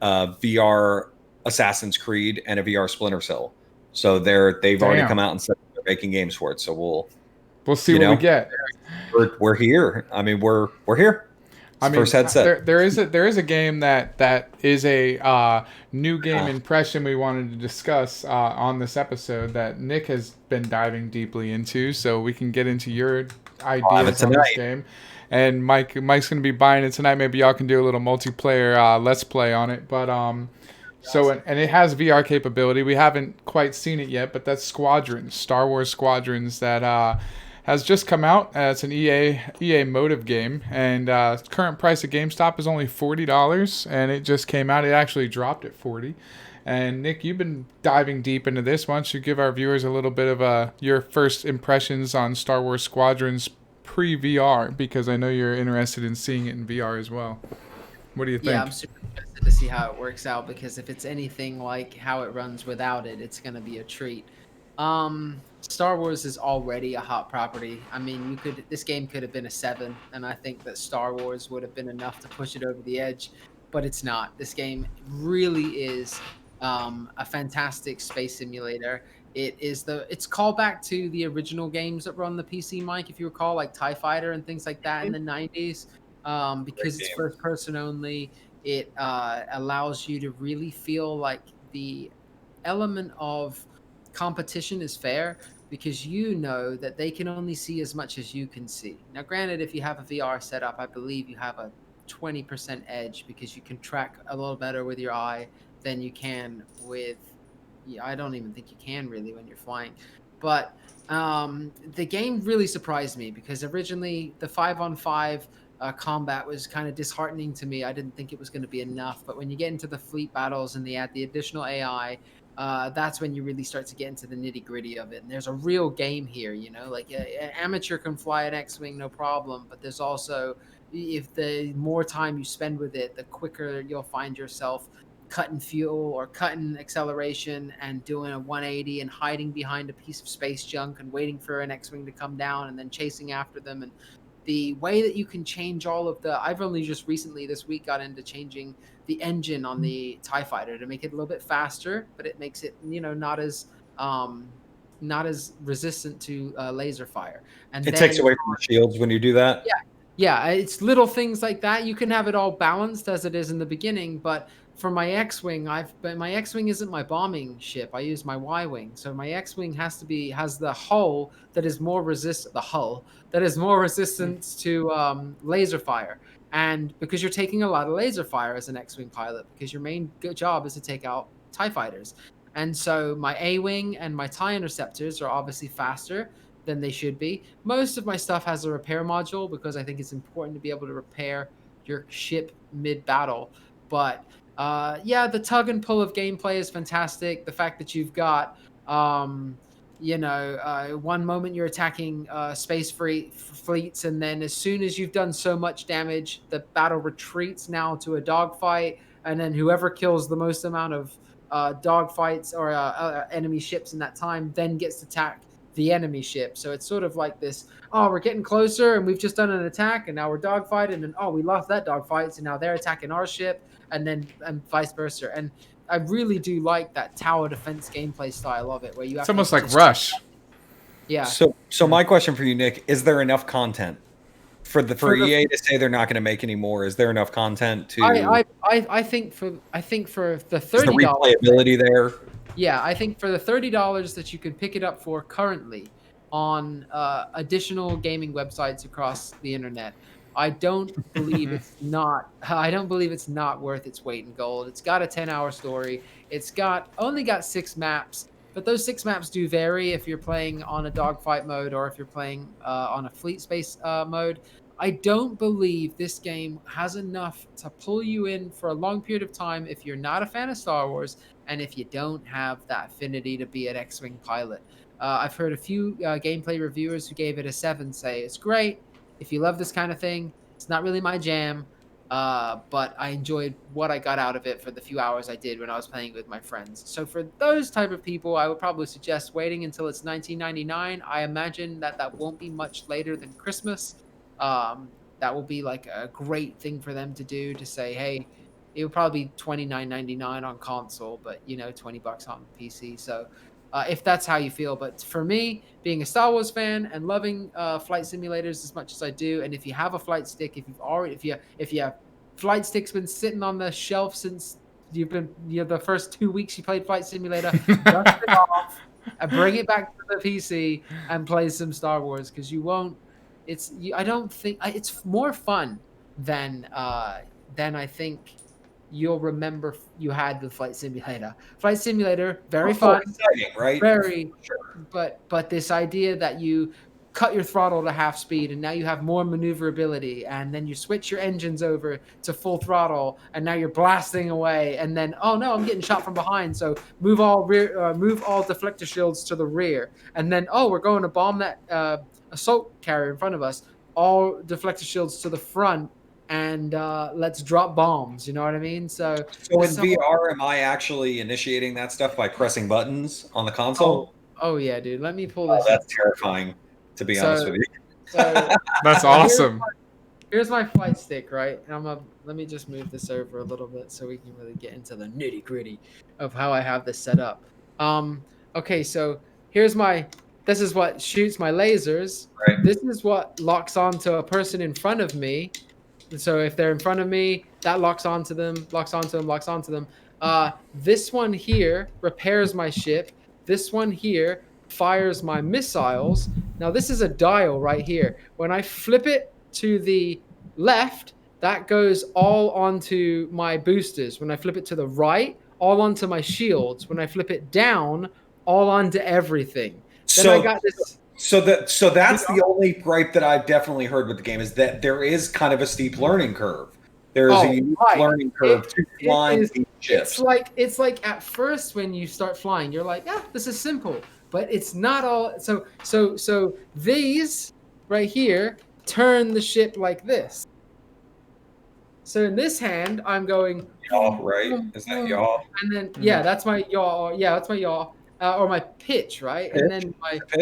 VR Assassin's Creed and a VR Splinter Cell. So they've already come out and said they're making games for it. So we'll see what we get. We're here. I mean, we're here. First headset. There is a game that is a new game impression we wanted to discuss on this episode that Nick has been diving deeply into, so we can get into your ideas on this game. And Mike's going to be buying it tonight. Maybe y'all can do a little multiplayer let's play on it. But and it has VR capability. We haven't quite seen it yet, but that's Squadrons, Star Wars Squadrons that has just come out. It's an EA Motive game, and current price at GameStop is only $40, and it just came out. It actually dropped at $40. And Nick, you've been diving deep into this. Why don't you give our viewers a little bit of your first impressions on Star Wars Squadrons pre-VR, because I know you're interested in seeing it in VR as well. What do you think? Yeah, I'm super interested to see how it works out, because if it's anything like how it runs without it, it's going to be a treat. Star Wars is already a hot property. I mean, this game could have been a 7, and I think that Star Wars would have been enough to push it over the edge, but it's not. This game really is a fantastic space simulator. It's called back to the original games that were on the PC, Mike, if you recall, like TIE Fighter and things like that in the 90s. Because it's first person only, it allows you to really feel like the element of competition is fair, because you know that they can only see as much as you can see. Now, granted, if you have a VR setup, I believe you have a 20% edge, because you can track a little better with your eye than you can with... I don't even think you can really when you're flying. But the game really surprised me, because originally the 5-on-5 combat was kind of disheartening to me. I didn't think it was going to be enough. But when you get into the fleet battles and they add the additional AI, that's when you really start to get into the nitty gritty of it. And there's a real game here, like an amateur can fly an X-Wing, no problem. But there's also, if the more time you spend with it, the quicker you'll find yourself cutting fuel or cutting acceleration and doing a 180 and hiding behind a piece of space junk and waiting for an X-Wing to come down and then chasing after them. And the way that you can change all of I've only just recently this week got into changing the engine on the TIE Fighter to make it a little bit faster, but it makes it, not as resistant to laser fire. And it takes away from the shields when you do that. Yeah, it's little things like that. You can have it all balanced as it is in the beginning, but for my X-Wing, my X-Wing isn't my bombing ship. I use my Y-Wing. So my X-Wing has the hull that is more resistant to laser fire. And because you're taking a lot of laser fire as an X-Wing pilot, because your main job is to take out TIE fighters. And so my A-Wing and my TIE interceptors are obviously faster, than they should be. Most of my stuff has a repair module because I think it's important to be able to repair your ship mid-battle. But yeah, the tug and pull of gameplay is fantastic. The fact that you've got, one moment you're attacking space fleets, and then as soon as you've done so much damage, the battle retreats now to a dogfight, and then whoever kills the most amount of dogfights or enemy ships in that time then gets to attack the enemy ship. So it's sort of like this, oh, we're getting closer and we've just done an attack and now we're dogfighting, and oh, we lost that dogfight, so now they're attacking our ship, and vice versa. And I really do like that tower defense gameplay style of it, where you have It's almost to like just- Rush. Yeah. So my question for you, Nick, is there enough content for EA to say they're not going to make any more? Is there enough content to? I think for the Is the $30, replayability there? yeah, I think for the $30 that you can pick it up for currently on additional gaming websites across the internet, I don't believe it's not. I don't believe it's not worth its weight in gold. It's got a 10-hour story. It's only got 6 maps, but those 6 maps do vary if you're playing on a dogfight mode or if you're playing on a fleet space mode. I don't believe this game has enough to pull you in for a long period of time if you're not a fan of Star Wars and if you don't have that affinity to be an X-Wing pilot. I've heard a few gameplay reviewers who gave it a 7 say it's great. If you love this kind of thing, it's not really my jam, but I enjoyed what I got out of it for the few hours I did when I was playing with my friends. So for those type of people, I would probably suggest waiting until it's $19.99. I imagine that won't be much later than Christmas. That will be like a great thing for them to do, to say, hey, it would probably be $29.99 on console, but $20 on PC. So if that's how you feel. But for me, being a Star Wars fan and loving flight simulators as much as I do, and if you have a flight stick, if your flight stick's been sitting on the shelf since the first 2 weeks you played Flight Simulator, dust it off and bring it back to the PC and play some Star Wars, because you won't. I don't think it's more fun than I think you'll remember you had with Flight Simulator. Flight Simulator, very fun, exciting, right? very, but this idea that you cut your throttle to half speed and now you have more maneuverability, and then you switch your engines over to full throttle and now you're blasting away, and then oh no, I'm getting shot from behind, so move all deflector shields to the rear, and then oh, we're going to bomb that assault carrier in front of us, all deflector shields to the front, and let's drop bombs. You know what I mean? So in VR, am I actually initiating that stuff by pressing buttons on the console? Oh yeah, dude. Let me pull this. That's terrifying, to be honest with you. So, That's awesome. Here's my flight stick, right? And let me just move this over a little bit so we can really get into the nitty gritty of how I have this set up. Okay, so this is what shoots my lasers. Right. This is what locks onto a person in front of me. So if they're in front of me, that locks onto them. This one here repairs my ship. This one here fires my missiles. Now this is a dial right here. When I flip it to the left, that goes all onto my boosters. When I flip it to the right, all onto my shields. When I flip it down, all onto everything. Then I got this. So that's the only gripe that I've definitely heard with the game, is that there is kind of a steep learning curve. There is a unique learning curve to flying these ships. It's like at first when you start flying, you're like, this is simple, but it's not all. So these right here turn the ship like this. So in this hand, I'm going yaw, right? Is that yaw? And then that's my yaw. Yeah, that's my yaw. Or my pitch, right? Pitch? And then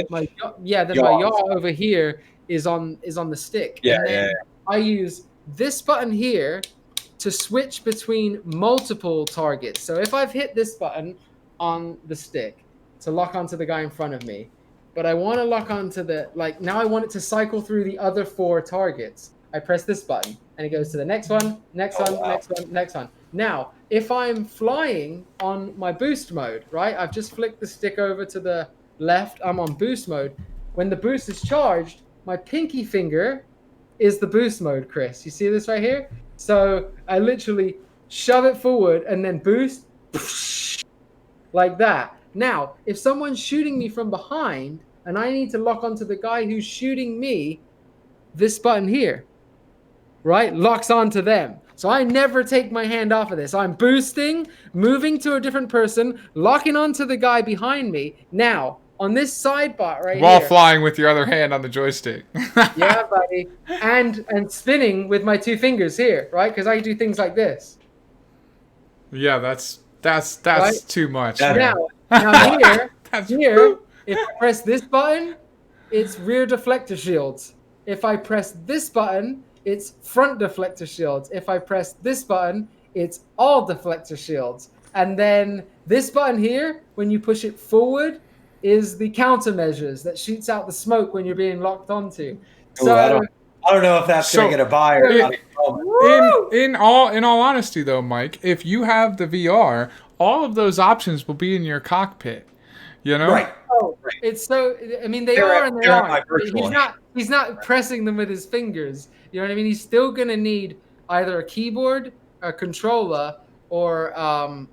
my yaw over here is on the stick. Yeah, and then I use this button here to switch between multiple targets. So if I've hit this button on the stick to lock onto the guy in front of me, but I want to lock onto now I want it to cycle through the other 4 targets. I press this button and it goes to the next one, next one. Now, if I'm flying on my boost mode, right? I've just flicked the stick over to the left. I'm on boost mode. When the boost is charged, my pinky finger is the boost mode, Chris. You see this right here? So I literally shove it forward and then boost like that. Now, if someone's shooting me from behind, and I need to lock onto the guy who's shooting me, this button here, right, locks onto them. So I never take my hand off of this. I'm boosting, moving to a different person, locking onto the guy behind me. Now, on this sidebar right While here. flying with your other hand on the joystick. Yeah, buddy. And spinning with my 2 fingers here, right? Because I do things like this. Yeah, that's Right? too much. That- man. Now here, That's here, if I press this button, it's rear deflector shields. If I press this button, it's front deflector shields. If I press this button, it's all deflector shields. And then this button here, when you push it forward, is the countermeasures that shoots out the smoke when you're being locked onto. Ooh, I don't know if that's going So- to get a buy or Yeah. not. In all honesty though, Mike, if you have the VR, all of those options will be in your cockpit. You know? Right. Oh, it's so. I mean, they They're are at- and they they're at my aren't. virtual He's not pressing them with his fingers. You know what I mean? He's still gonna need either a keyboard, a controller, or a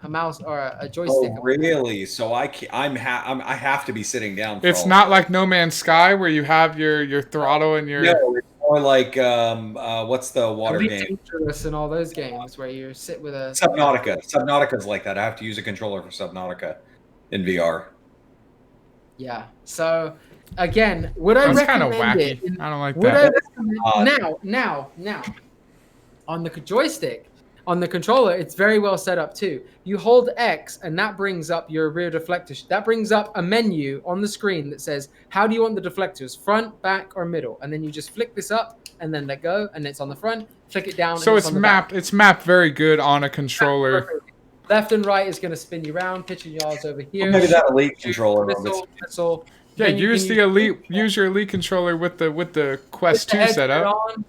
mouse or a joystick. Oh, really? So I have to be sitting down. For It's all not of like No Man's Sky where you have your throttle and your it. No, it's more like what's the water Elite game? Dangerous and all those games where you sit with a Subnautica. Subnautica's like that. I have to use a controller for Subnautica in VR. Yeah. So again, would I That's kind of recommend wacky. it? I don't like Would I that. recommend now on the joystick, on the controller, it's very well set up too. You hold X and that brings up your rear deflector. That brings up a menu on the screen that says, how do you want the deflectors, front, back, or middle? And then you just flick this up and then let go and it's on the front, flick it down. So and it's on the mapped. back. It's mapped very good on a controller. Perfect. Left and right is going to spin you around, pitching yours over here. Maybe that Elite Shoot, controller. missile. Yeah, Then you use can the elite. Use your elite controller with the Quest Put the 2 setup. headset on,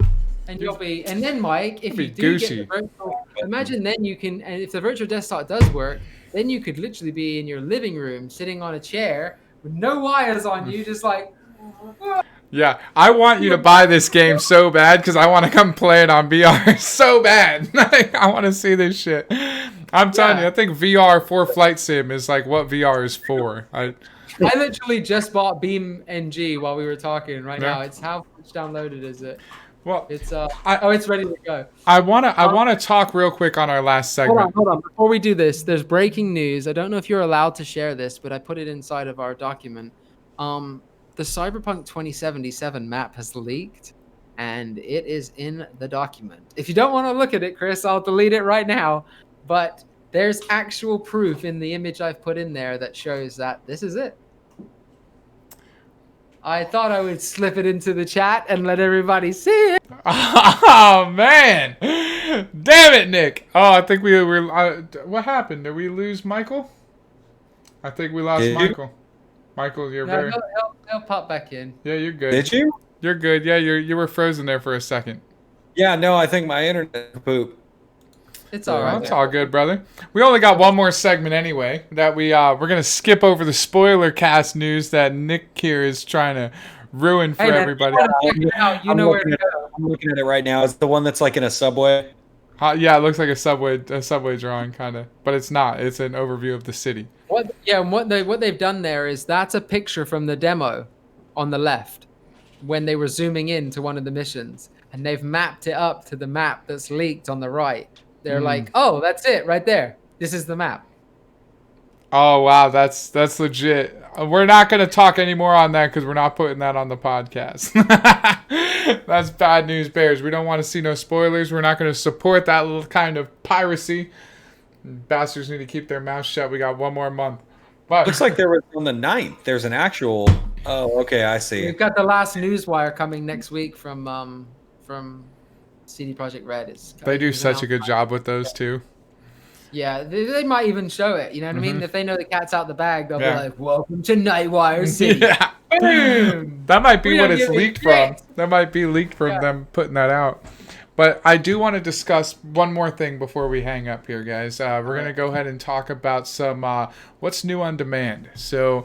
and you'll be. And then, Mike, if You'll you be do Gucci. get the virtual, imagine then you can. And if the virtual desktop does work, then you could literally be in your living room, sitting on a chair with no wires on you, just like. Yeah, I want you to buy this game so bad because I want to come play it on VR so bad. I want to see this shit. I'm telling you, I think VR for Flight Sim is like what VR is for. I literally just bought Beam NG while we were talking. Right Yeah. now, it's how much downloaded is it? Well, It's it's ready to go. I wanna talk real quick on our last segment. Hold on. Before we do this, there's breaking news. I don't know if you're allowed to share this, but I put it inside of our document. The Cyberpunk 2077 map has leaked, and it is in the document. If you don't want to look at it, Chris, I'll delete it right now. But there's actual proof in the image I've put in there that shows that this is it. I thought I would slip it into the chat and let everybody see it. Oh man, damn it, Nick. Oh, I think we were. What happened? Did we lose Michael? I think we lost Did you? Michael. Michael, you're No, very. he'll pop back in. Yeah, you're good. Did you? You're good. Yeah, you were frozen there for a second. Yeah. No, I think my internet poop. It's all Well, right. that's all good, brother. We only got one more segment anyway. That we're gonna skip over the spoiler cast news that Nick here is trying to ruin for Hey, man, everybody. you wanna check it out, you I'm know where looking to at- go. I'm looking at it right now. It's the one that's like in a subway. Yeah, it looks like a subway drawing, kind of, but it's not. It's an overview of the city. What they've done there is that's a picture from the demo on the left when they were zooming in to one of the missions, and they've mapped it up to the map that's leaked on the right. They're like, oh, that's it right there. This is the map. Oh wow, that's legit. We're not gonna talk anymore on that because we're not putting that on the podcast. That's bad news, Bears. We don't want to see no spoilers. We're not gonna support that little kind of piracy. Bastards need to keep their mouths shut. We got one more month. But Looks like there was on the 9th. There's an actual. Oh, okay. I see. We've got the last newswire coming next week from CD Projekt Red. they do such a good job with those two. Yeah, they might even show it. You know what I mean? If they know the cat's out the bag, they'll Yeah. be like, "Welcome to Nightwire City." Yeah. Boom. That might be We what don't it's give a leaked shit. from. That might be leaked from Yeah. them putting that out. But I do want to discuss one more thing before we hang up here, guys. We're going to go ahead and talk about some what's new on demand. So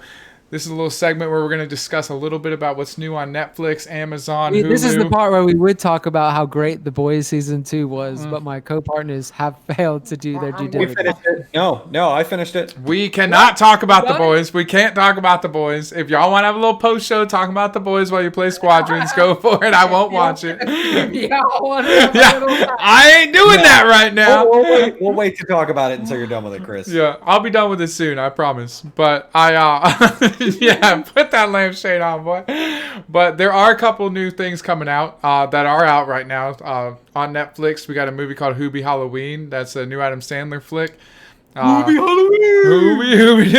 This is a little segment where we're going to discuss a little bit about what's new on Netflix, Amazon, Hulu. This is the part where we would talk about how great The Boys season 2 was, but my co-partners have failed to do their due We diligence. finished it. No, I finished it. We cannot talk about The Boys. We can't talk about The Boys. If y'all want to have a little post show talking about The Boys while you play Squadrons, go for it. I won't watch it. Yeah, I want to have a Yeah, little- I ain't doing that right now. We'll wait to talk about it until you're done with it, Chris. Yeah, I'll be done with it soon, I promise. But I, yeah, put that lampshade on, boy. But there are a couple new things coming out that are out right now on Netflix. We got a movie called Hoobie Halloween. That's a new Adam Sandler flick. Hoobie Halloween! Hoobie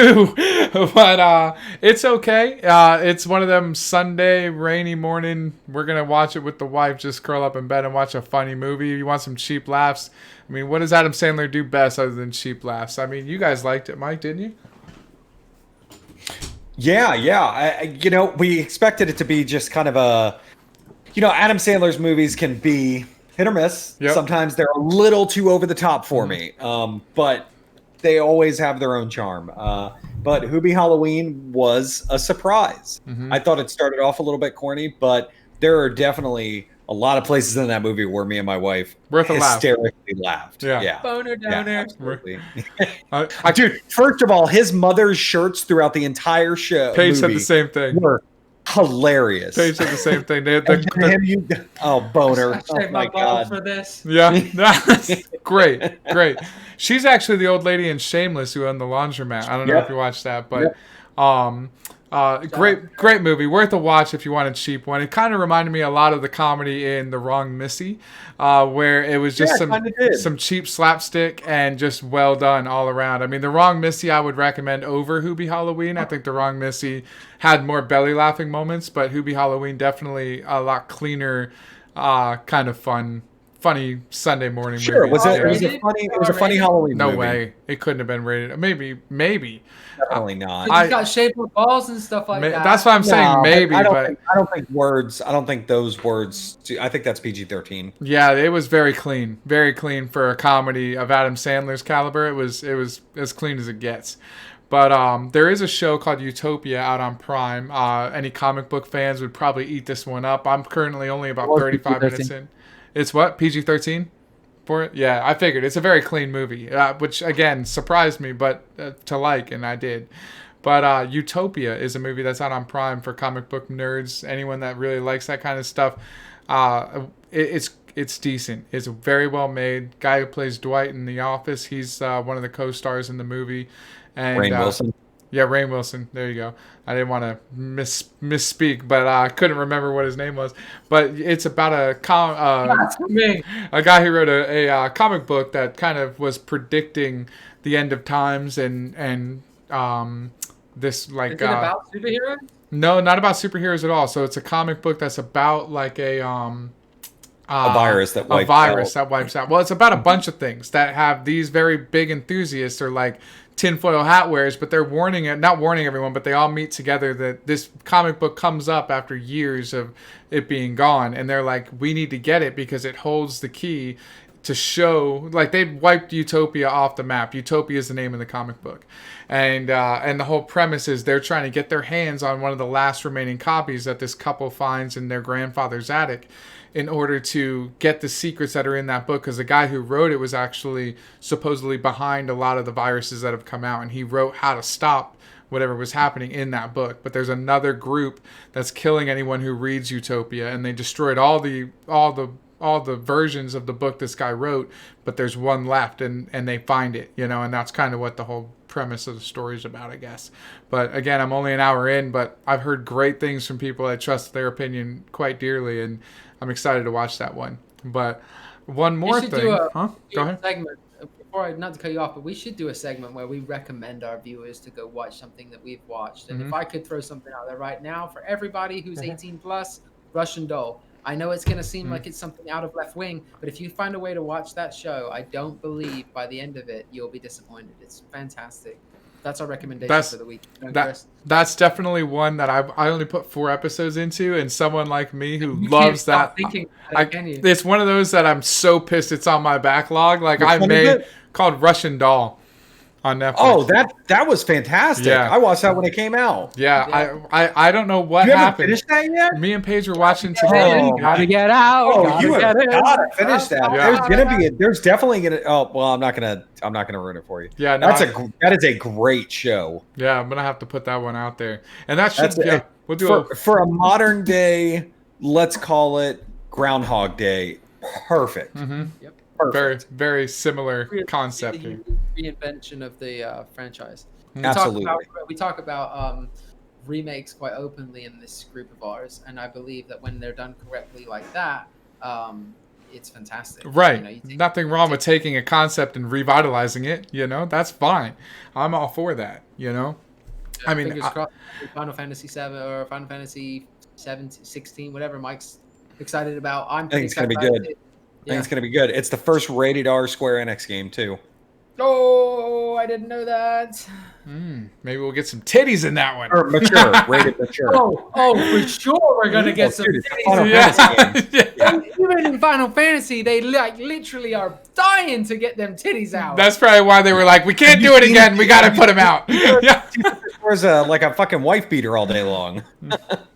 doo. But it's okay. It's one of them Sunday rainy morning. We're gonna watch it with the wife. Just curl up in bed and watch a funny movie. You want some cheap laughs? I mean, what does Adam Sandler do best other than cheap laughs? I mean, you guys liked it, Mike, didn't you? Yeah. We expected it to be just kind of a, Adam Sandler's movies can be hit or miss. Yep. Sometimes they're a little too over the top for me, but they always have their own charm. But Hoobie Halloween was a surprise. I thought it started off a little bit corny, but there are definitely a lot of places in that movie where me and my wife Worth a laugh. hysterically laughed. Yeah. Boner down there. Absolutely. I Dude, first of all, his mother's shirts throughout the entire show Paige said movie the same thing. were hilarious. Paige said the same thing. They had And him, boner. I Oh shaved my my ball god. for this. yeah, that's great. She's actually the old lady in Shameless who owned the laundromat. I don't know Yep. if you watched that, but great movie, worth a watch if you want a cheap one. It kind of reminded me a lot of the comedy in The Wrong Missy, where it was just Yeah, it kinda did. some cheap slapstick and just well done all around. I mean, The Wrong Missy I would recommend over Hoobie Halloween. I think The Wrong Missy had more belly laughing moments, but Hoobie Halloween definitely a lot cleaner, kind of funny Sunday morning Sure, movie. was it? Yeah. It was a funny Halloween No movie. way. It couldn't have been rated. Maybe. Definitely not. He's got shaped balls and stuff like that. That's what I'm saying. No, Maybe, I but don't think words. I don't think those words. I think that's PG-13. yeah, it was very clean for a comedy of Adam Sandler's caliber. It was as clean as it gets. But there is a show called Utopia out on Prime. Any comic book fans would probably eat this one up. I'm currently only about 35 minutes in. It's what? PG-13 for it? Yeah, I figured. It's a very clean movie, which, again, surprised me, but to like, and I did. But Utopia is a movie that's out on Prime for comic book nerds, anyone that really likes that kind of stuff. It's decent. It's very well made. Guy who plays Dwight in The Office, he's one of the co-stars in the movie. And, Rainn Wilson. Yeah, Rainn Wilson. There you go. I didn't want to misspeak, but I couldn't remember what his name was. But it's about a guy who wrote a comic book that kind of was predicting the end of times and this like. Is it about superheroes? No, not about superheroes at all. So it's a comic book that's about like a virus that wipes out. Well, it's about a bunch of things that have these very big enthusiasts or like tinfoil hat wearers, but they're not warning everyone, but they all meet together that this comic book comes up after years of it being gone, and they're like, we need to get it because it holds the key to show, like, they wiped Utopia off the map. Utopia is the name of the comic book, and the whole premise is they're trying to get their hands on one of the last remaining copies that this couple finds in their grandfather's attic, in order to get the secrets that are in that book, because the guy who wrote it was actually supposedly behind a lot of the viruses that have come out, and he wrote how to stop whatever was happening in that book. But there's another group that's killing anyone who reads Utopia, and they destroyed all the versions of the book this guy wrote, but there's one left, and they find it, and that's kind of what the whole premise of the story is about, I guess. But again, I'm only an hour in, but I've heard great things from people. I trust their opinion quite dearly, and I'm excited to watch that one. But one more thing. Go ahead. Segment, not to cut you off, but we should do a segment where we recommend our viewers to go watch something that we've watched. And if I could throw something out there right now for everybody who's 18 plus, Russian Doll. I know it's going to seem like it's something out of left wing, but if you find a way to watch that show, I don't believe by the end of it you'll be disappointed. It's fantastic. That's our recommendation for the week. That's definitely one that I only put 4 episodes into, and someone like me who loves that, it's one of those that I'm so pissed it's on my backlog. Like, I made called Russian Doll. on Netflix. Oh, that was fantastic. Yeah. I watched that when it came out. Yeah, I don't know what You haven't happened. finished that yet? Me and Paige were watching Hey, together. gotta get out. Oh, gotta you get have in. gotta finish that. Yeah. There's definitely gonna. Oh, well, I'm not gonna ruin it for you. Yeah, no, that is a great show. yeah, I'm gonna have to put that one out there, and that should. That's Yeah, we'll do for a modern day. Let's call it Groundhog Day. Perfect. Yep. very Perfect. very similar Really concept. the reinvention of the franchise. Absolutely. We talk about remakes quite openly in this group of ours, and I believe that when they're done correctly like that, it's fantastic. Right. You know, you take- Nothing wrong with taking a concept and revitalizing it. That's fine. I'm all for that. I mean, fingers crossed. Final Fantasy 7 or Final Fantasy 17, 16, whatever Mike's excited about. I'm think it's gonna be excited about good. it. I think it's gonna be good. It's the first rated R Square Enix game too. Oh, I didn't know that. maybe we'll get some titties in that one. Or mature, rated mature. Oh, for sure we're gonna get some. Dude, it's a titties. Final Fantasy game. Yeah. Even in Final Fantasy, they literally are dying to get them titties out. That's probably why they were like, we can't do it again. We got to put them out. Yeah. There's like a fucking wife beater all day long.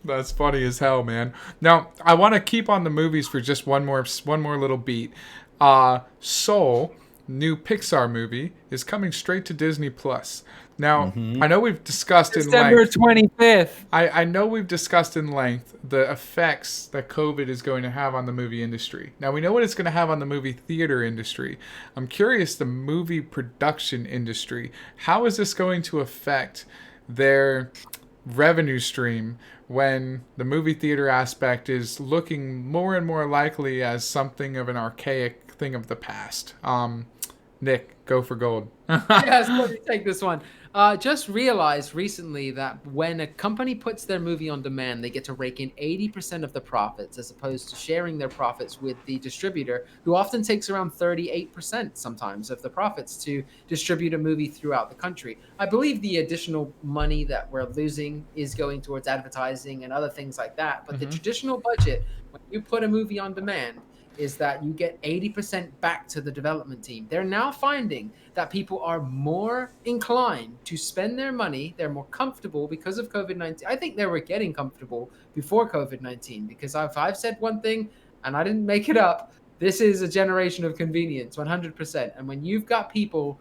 That's funny as hell, man. Now, I want to keep on the movies for just one more little beat. Soul, new Pixar movie, is coming straight to Disney Plus. Now, I know we've discussed in December length. 25th. I know we've discussed in length the effects that COVID is going to have on the movie industry. Now, we know what it's going to have on the movie theater industry. I'm curious, the movie production industry, how is this going to affect their revenue stream when the movie theater aspect is looking more and more likely as something of an archaic thing of the past? Nick, go for gold. Yes, let me take this one. Just realized recently that when a company puts their movie on demand, they get to rake in 80% of the profits as opposed to sharing their profits with the distributor, who often takes around 38% sometimes of the profits to distribute a movie throughout the country. I believe the additional money that we're losing is going towards advertising and other things like that. But the traditional budget, when you put a movie on demand, is that you get 80% back to the development team. They're now finding that people are more inclined to spend their money. They're more comfortable because of COVID-19. I think they were getting comfortable before COVID-19 because if I've said one thing and I didn't make it up, this is a generation of convenience, 100%. And when you've got people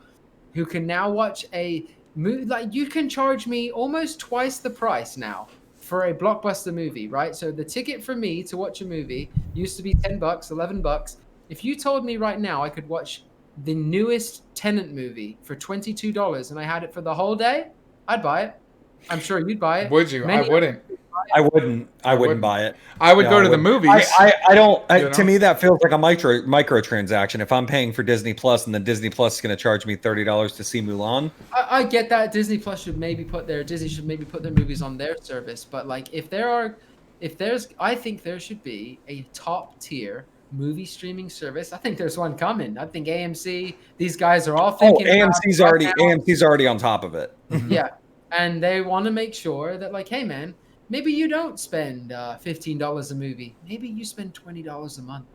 who can now watch a movie, like you can charge me almost twice the price now for a blockbuster movie, right? So the ticket for me to watch a movie used to be $10, $11. If you told me right now I could watch the newest Tenet movie for $22 and I had it for the whole day, I'd buy it. I'm sure you'd buy it. Would you? I wouldn't. I wouldn't buy it. I would No, go I to the wouldn't. movies. I don't. You know? To me, that feels like a microtransaction. If I'm paying for Disney Plus and then Disney Plus is going to charge me $30 to see Mulan, I get that Disney Plus should maybe put their movies on their service, but like I think there should be a top tier movie streaming service. I think there's one coming. I think AMC, these guys are all thinking. AMC's already on top of it. Yeah, and they want to make sure that like, hey man, maybe you don't spend $15 a movie. Maybe you spend $20 a month.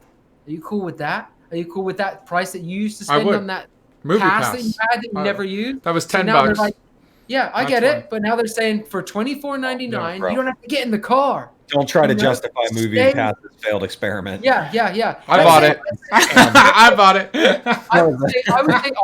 Are you cool with that? Are you cool with that price that you used to spend would. on that Movie pass pass. that you had that you never used? That was So $10. now they're like, yeah, I That's get fine. it, but now they're saying for $24.99, No, bro. you don't have to get in the car. Don't try to No, justify movie stay- pass's failed experiment. Yeah. I bought it. I bought it. I would say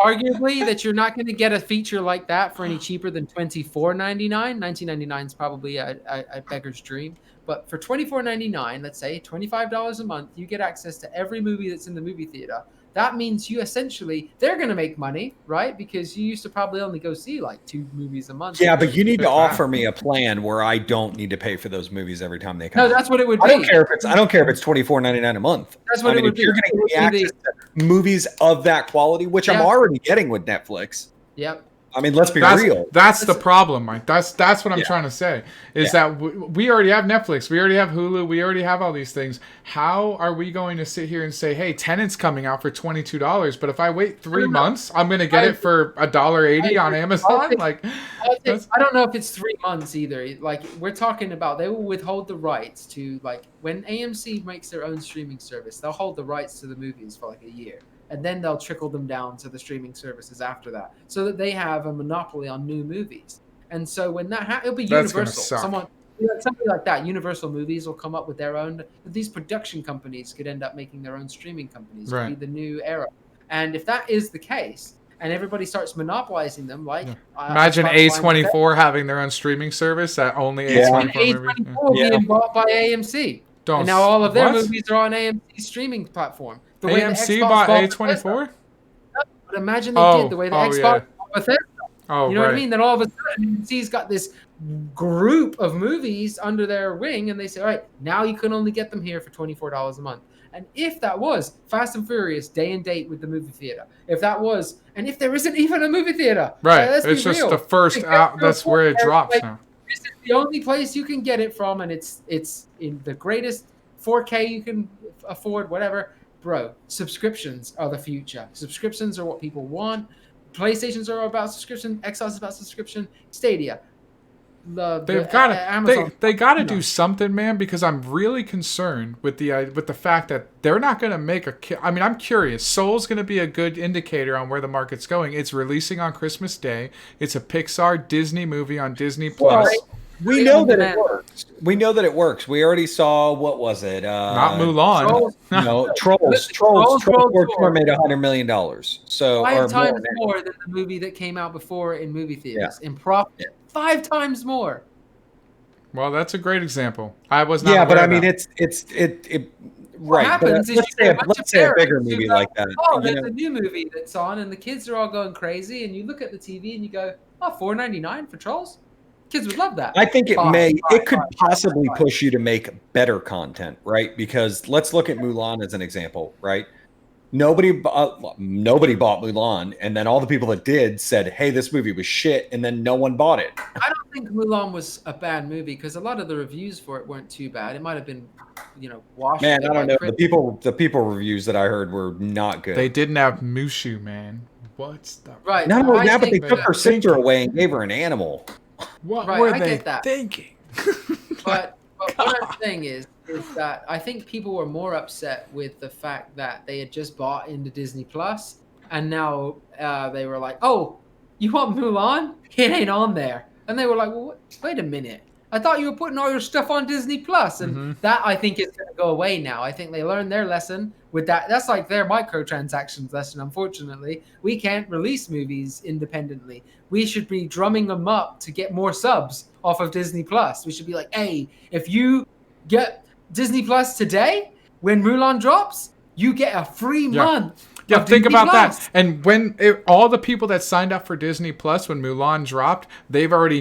arguably that you're not going to get a feature like that for any cheaper than $24.99. $19.99 is probably a beggar's dream. But for $24.99, let's say $25 a month, you get access to every movie that's in the movie theater. That means they're going to make money, right? Because you used to probably only go see like 2 movies a month. Yeah, but you need to Wow. offer me a plan where I don't need to pay for those movies every time they come. No, out. that's what it would be. I don't care if it's $24.99 a month. That's what it would if you're be. going to give It me would access to movies of that quality, which I'm Yeah. already getting with Netflix. Yep. I mean, let's be real. That's the problem, Mike. That's what I'm Yeah. trying to say. Is that we already have Netflix, we already have Hulu, we already have all these things. How are we going to sit here and say, "Hey, Tenet's coming out for $22," but if I wait 3 months, I'm going to get it for $1.80 on Amazon? Like, I don't know if it's 3 months either. Like we're talking about, they will withhold the rights to like when AMC makes their own streaming service, they'll hold the rights to the movies for like a year. and then they'll trickle them down to the streaming services after that, so that they have a monopoly on new movies. And so when that it'll be That's gonna Universal. suck. Something like that. Universal Movies will come up with their own. But these production companies could end up making their own streaming companies. It'll Right. be the new era. And if that is the case, and everybody starts monopolizing them, like Imagine Spotify and A24 having their own streaming service that only Yeah. and A24 movies. A24 Yeah. being bought by AMC. Don't And now all of their what? movies are on AMC's streaming platform. The way the AMC Xbox bought Bethesda. A24? But imagine they did the way the Xbox yeah. bought Bethesda. Oh, You know right. what I mean? Then all of a sudden, AMC's got this group of movies under their wing, and they say, all right, now you can only get them here for $24 a month. And if that was Fast and Furious day and date with the movie theater, if that was, and if there isn't even a movie theater, Right. let's be It's just real. the first Like, out. That's where it drops like, now. This is the only place you can get it from, and it's in the greatest 4K you can afford, whatever. Bro, subscriptions are the future. Subscriptions are what people want. PlayStations are about subscription. Xbox is about subscription. Stadia. They've got to. Amazon. They got to You know. do something, man. Because I'm really concerned with the fact that they're not going to make a. I mean, I'm curious. Soul's going to be a good indicator on where the market's going. It's releasing on Christmas Day. It's a Pixar Disney movie on Disney Plus. Well, we know that it works. We know that it works. We already saw, what was it? Not Mulan. Trolls, No, Trolls. Listen, Trolls Trolls World Tour. Tour made $100 million. So, or 5 times more. more than the movie that came out before in movie theaters. In profit, Yeah. 5 times more. Well, that's a great example. I was not. Yeah, but aware I mean, of that. it What right. But happens is let's you say, get a bunch of let's say a bigger parents who movie go, like that. Oh, you there's know? a new movie that's on, and the kids are all going crazy. And you look at the TV and you go, "Oh, $4.99 for Trolls." Kids would love that. I think it Fine, it could fine, possibly fine. push you to make better content, right? Because let's look at Mulan as an example, right? Nobody bought Mulan, and then all the people that did said, "Hey, this movie was shit," and then no one bought it. I don't think Mulan was a bad movie because a lot of the reviews for it weren't too bad. It might have been, washed. Man, a bit I don't by know. critics. The people reviews that I heard were not good. They didn't have Mushu, man. What's the? Right. Not only I that, but they think took her that- sister away and gave her an animal. What Right, were I they get that. thinking? But what I'm saying is that I think people were more upset with the fact that they had just bought into Disney Plus, and now they were like, "Oh, you want Mulan? It ain't on there." And they were like, "Well, wait a minute. I thought you were putting all your stuff on Disney Plus." And that I think is going to go away now. I think they learned their lesson with that. That's like their microtransactions lesson. Unfortunately, we can't release movies independently. We should be drumming them up to get more subs off of Disney Plus. We should be like, "Hey, if you get Disney Plus today, when Mulan drops, you get a free month." Yeah, of think Disney about Plus. that. And when all the people that signed up for Disney Plus when Mulan dropped, they've already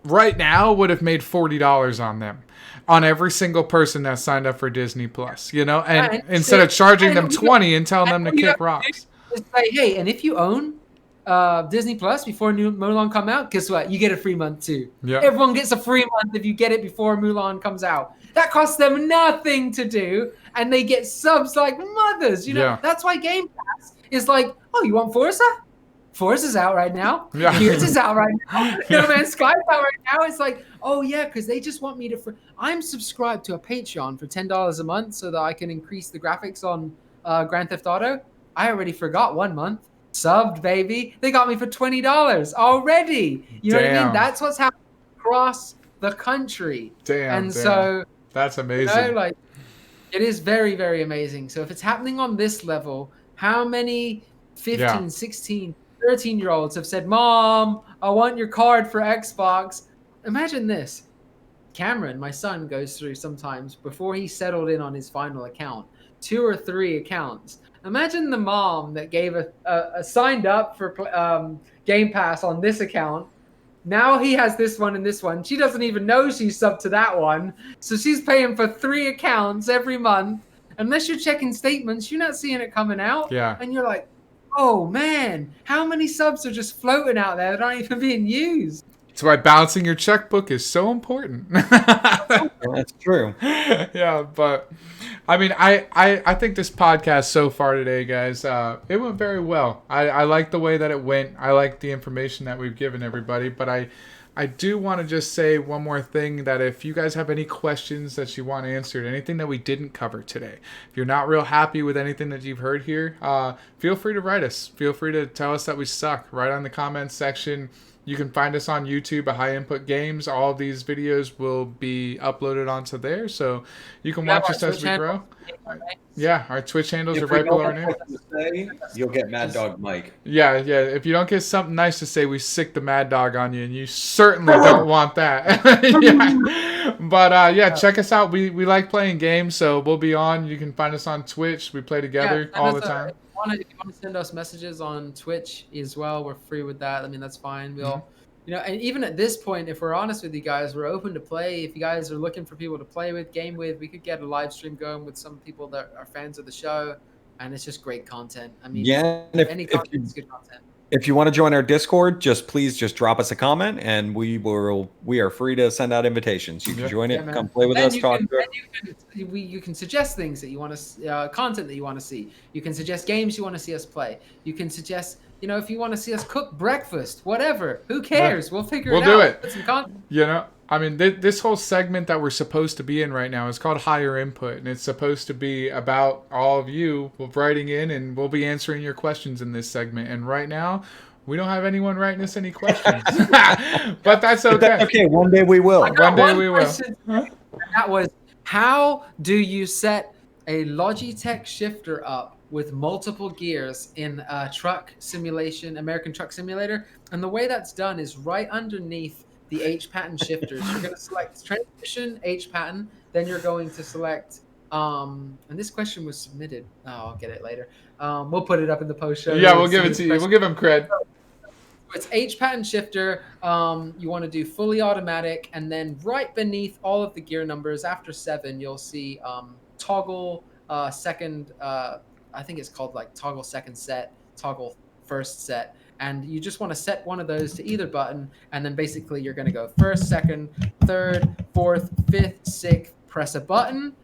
right now would have made $40 on them, on every single person that signed up for Disney Plus. And Right. instead of charging them And we- 20 and telling them to and we kick have to rocks. Just say, hey, and if you own Disney Plus before new Mulan come out, guess what? You get a free month too. Yeah. Everyone gets a free month if you get it before Mulan comes out. That costs them nothing to do, and they get subs like mothers. Yeah. That's why Game Pass is like, oh, you want Forza? Forza's out right now. Yeah. Gears is out right now. No Man's Sky's out right now. It's like, oh yeah, because they just want me to. I'm subscribed to a Patreon for $10 a month so that I can increase the graphics on Grand Theft Auto. I already forgot 1 month. Subbed, baby. They got me for $20 already. You know what I Damn. mean? That's what's happening across the country. Damn. So, That's amazing. like, it is very, very amazing. So if it's happening on this level, how many 15, 16, 13-year-olds have said, "Mom, I want your card for Xbox"? Imagine this. Cameron, my son, goes through sometimes before he settled in on his final account, 2 or 3 accounts. Imagine the mom that gave a signed up for Game Pass on this account. Now he has this one and this one. She doesn't even know she's subbed to that one. So she's paying for 3 accounts every month. Unless you're checking statements, you're not seeing it coming out. Yeah. And you're like, oh man, how many subs are just floating out there that aren't even being used? That's why balancing your checkbook is so important. That's true. Yeah, but I mean, I think this podcast so far today, guys, it went very well. I like the way that it went. I like the information that we've given everybody, but I do want to just say one more thing, that if you guys have any questions that you want answered, anything that we didn't cover today, if you're not real happy with anything that you've heard here, feel free to write us. Feel free to tell us that we suck. Right on the comments section. You can find us on YouTube at High Input Games. All of these videos will be uploaded onto there, so you can watch us as we grow. Yeah, our Twitch handles are right below our name. You'll get Mad Dog Mike. Yeah. If you don't get something nice to say, we sick the Mad Dog on you, and you certainly don't want that. Yeah. But check us out. We like playing games, so we'll be on. You can find us on Twitch. We play together all the time. If you want to send us messages on Twitch as well, we're free with that. I mean, that's fine. We'll, and even at this point, if we're honest with you guys, we're open to play. If you guys are looking for people to play with, game with, we could get a live stream going with some people that are fans of the show, and it's just great content. I mean, any content is good content. If you want to join our Discord, please drop us a comment, and we are free to send out invitations. You can join it, come play with us, talk. You can suggest things that you want to, content that you want to see. You can suggest games you want to see us play. You can suggest, if you want to see us cook breakfast, whatever. Who cares? We'll figure it out. We'll do it. Put some content. I mean, this whole segment that we're supposed to be in right now is called Higher Input, and it's supposed to be about all of you writing in, and we'll be answering your questions in this segment. And right now, we don't have anyone writing us any questions, but that's okay. That's okay. One day we will. One day we will. That was, how do you set a Logitech shifter up with multiple gears in a truck simulation, American Truck Simulator? And the way that's done is right underneath the H pattern shifters. You're going to select transmission, H pattern, then you're going to select, and this question was submitted. Oh, I'll get it later. We'll put it up in the post show. Yeah, we'll give it to you. We'll give him cred. It's H pattern shifter. You want to do fully automatic, and then right beneath all of the gear numbers, after 7, you'll see toggle second. I think it's called like toggle second set, toggle first set. And you just want to set one of those to either button, and then basically you're going to go first, second, third, fourth, fifth, sixth, press a button,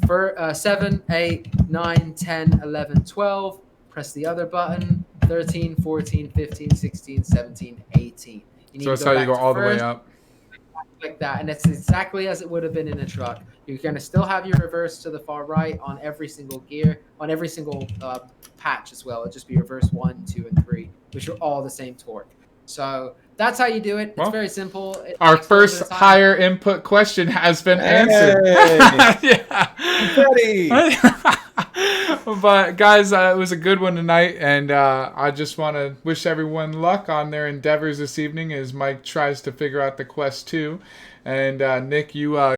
for 7, 8, 9, 10, 11, 12, press the other button, 13, 14, 15, 16, 17, 18. So that's how you go all the way up. Like that, and it's exactly as it would have been in a truck. You're going to still have your reverse to the far right on every single gear, on every single patch as well. It'll just be reverse 1, 2, and 3, which are all the same torque. So that's how you do it. It's very simple. Our first Higher Input question has been answered. But guys, it was a good one tonight, and I just want to wish everyone luck on their endeavors this evening as Mike tries to figure out the Quest 2. And Nick, you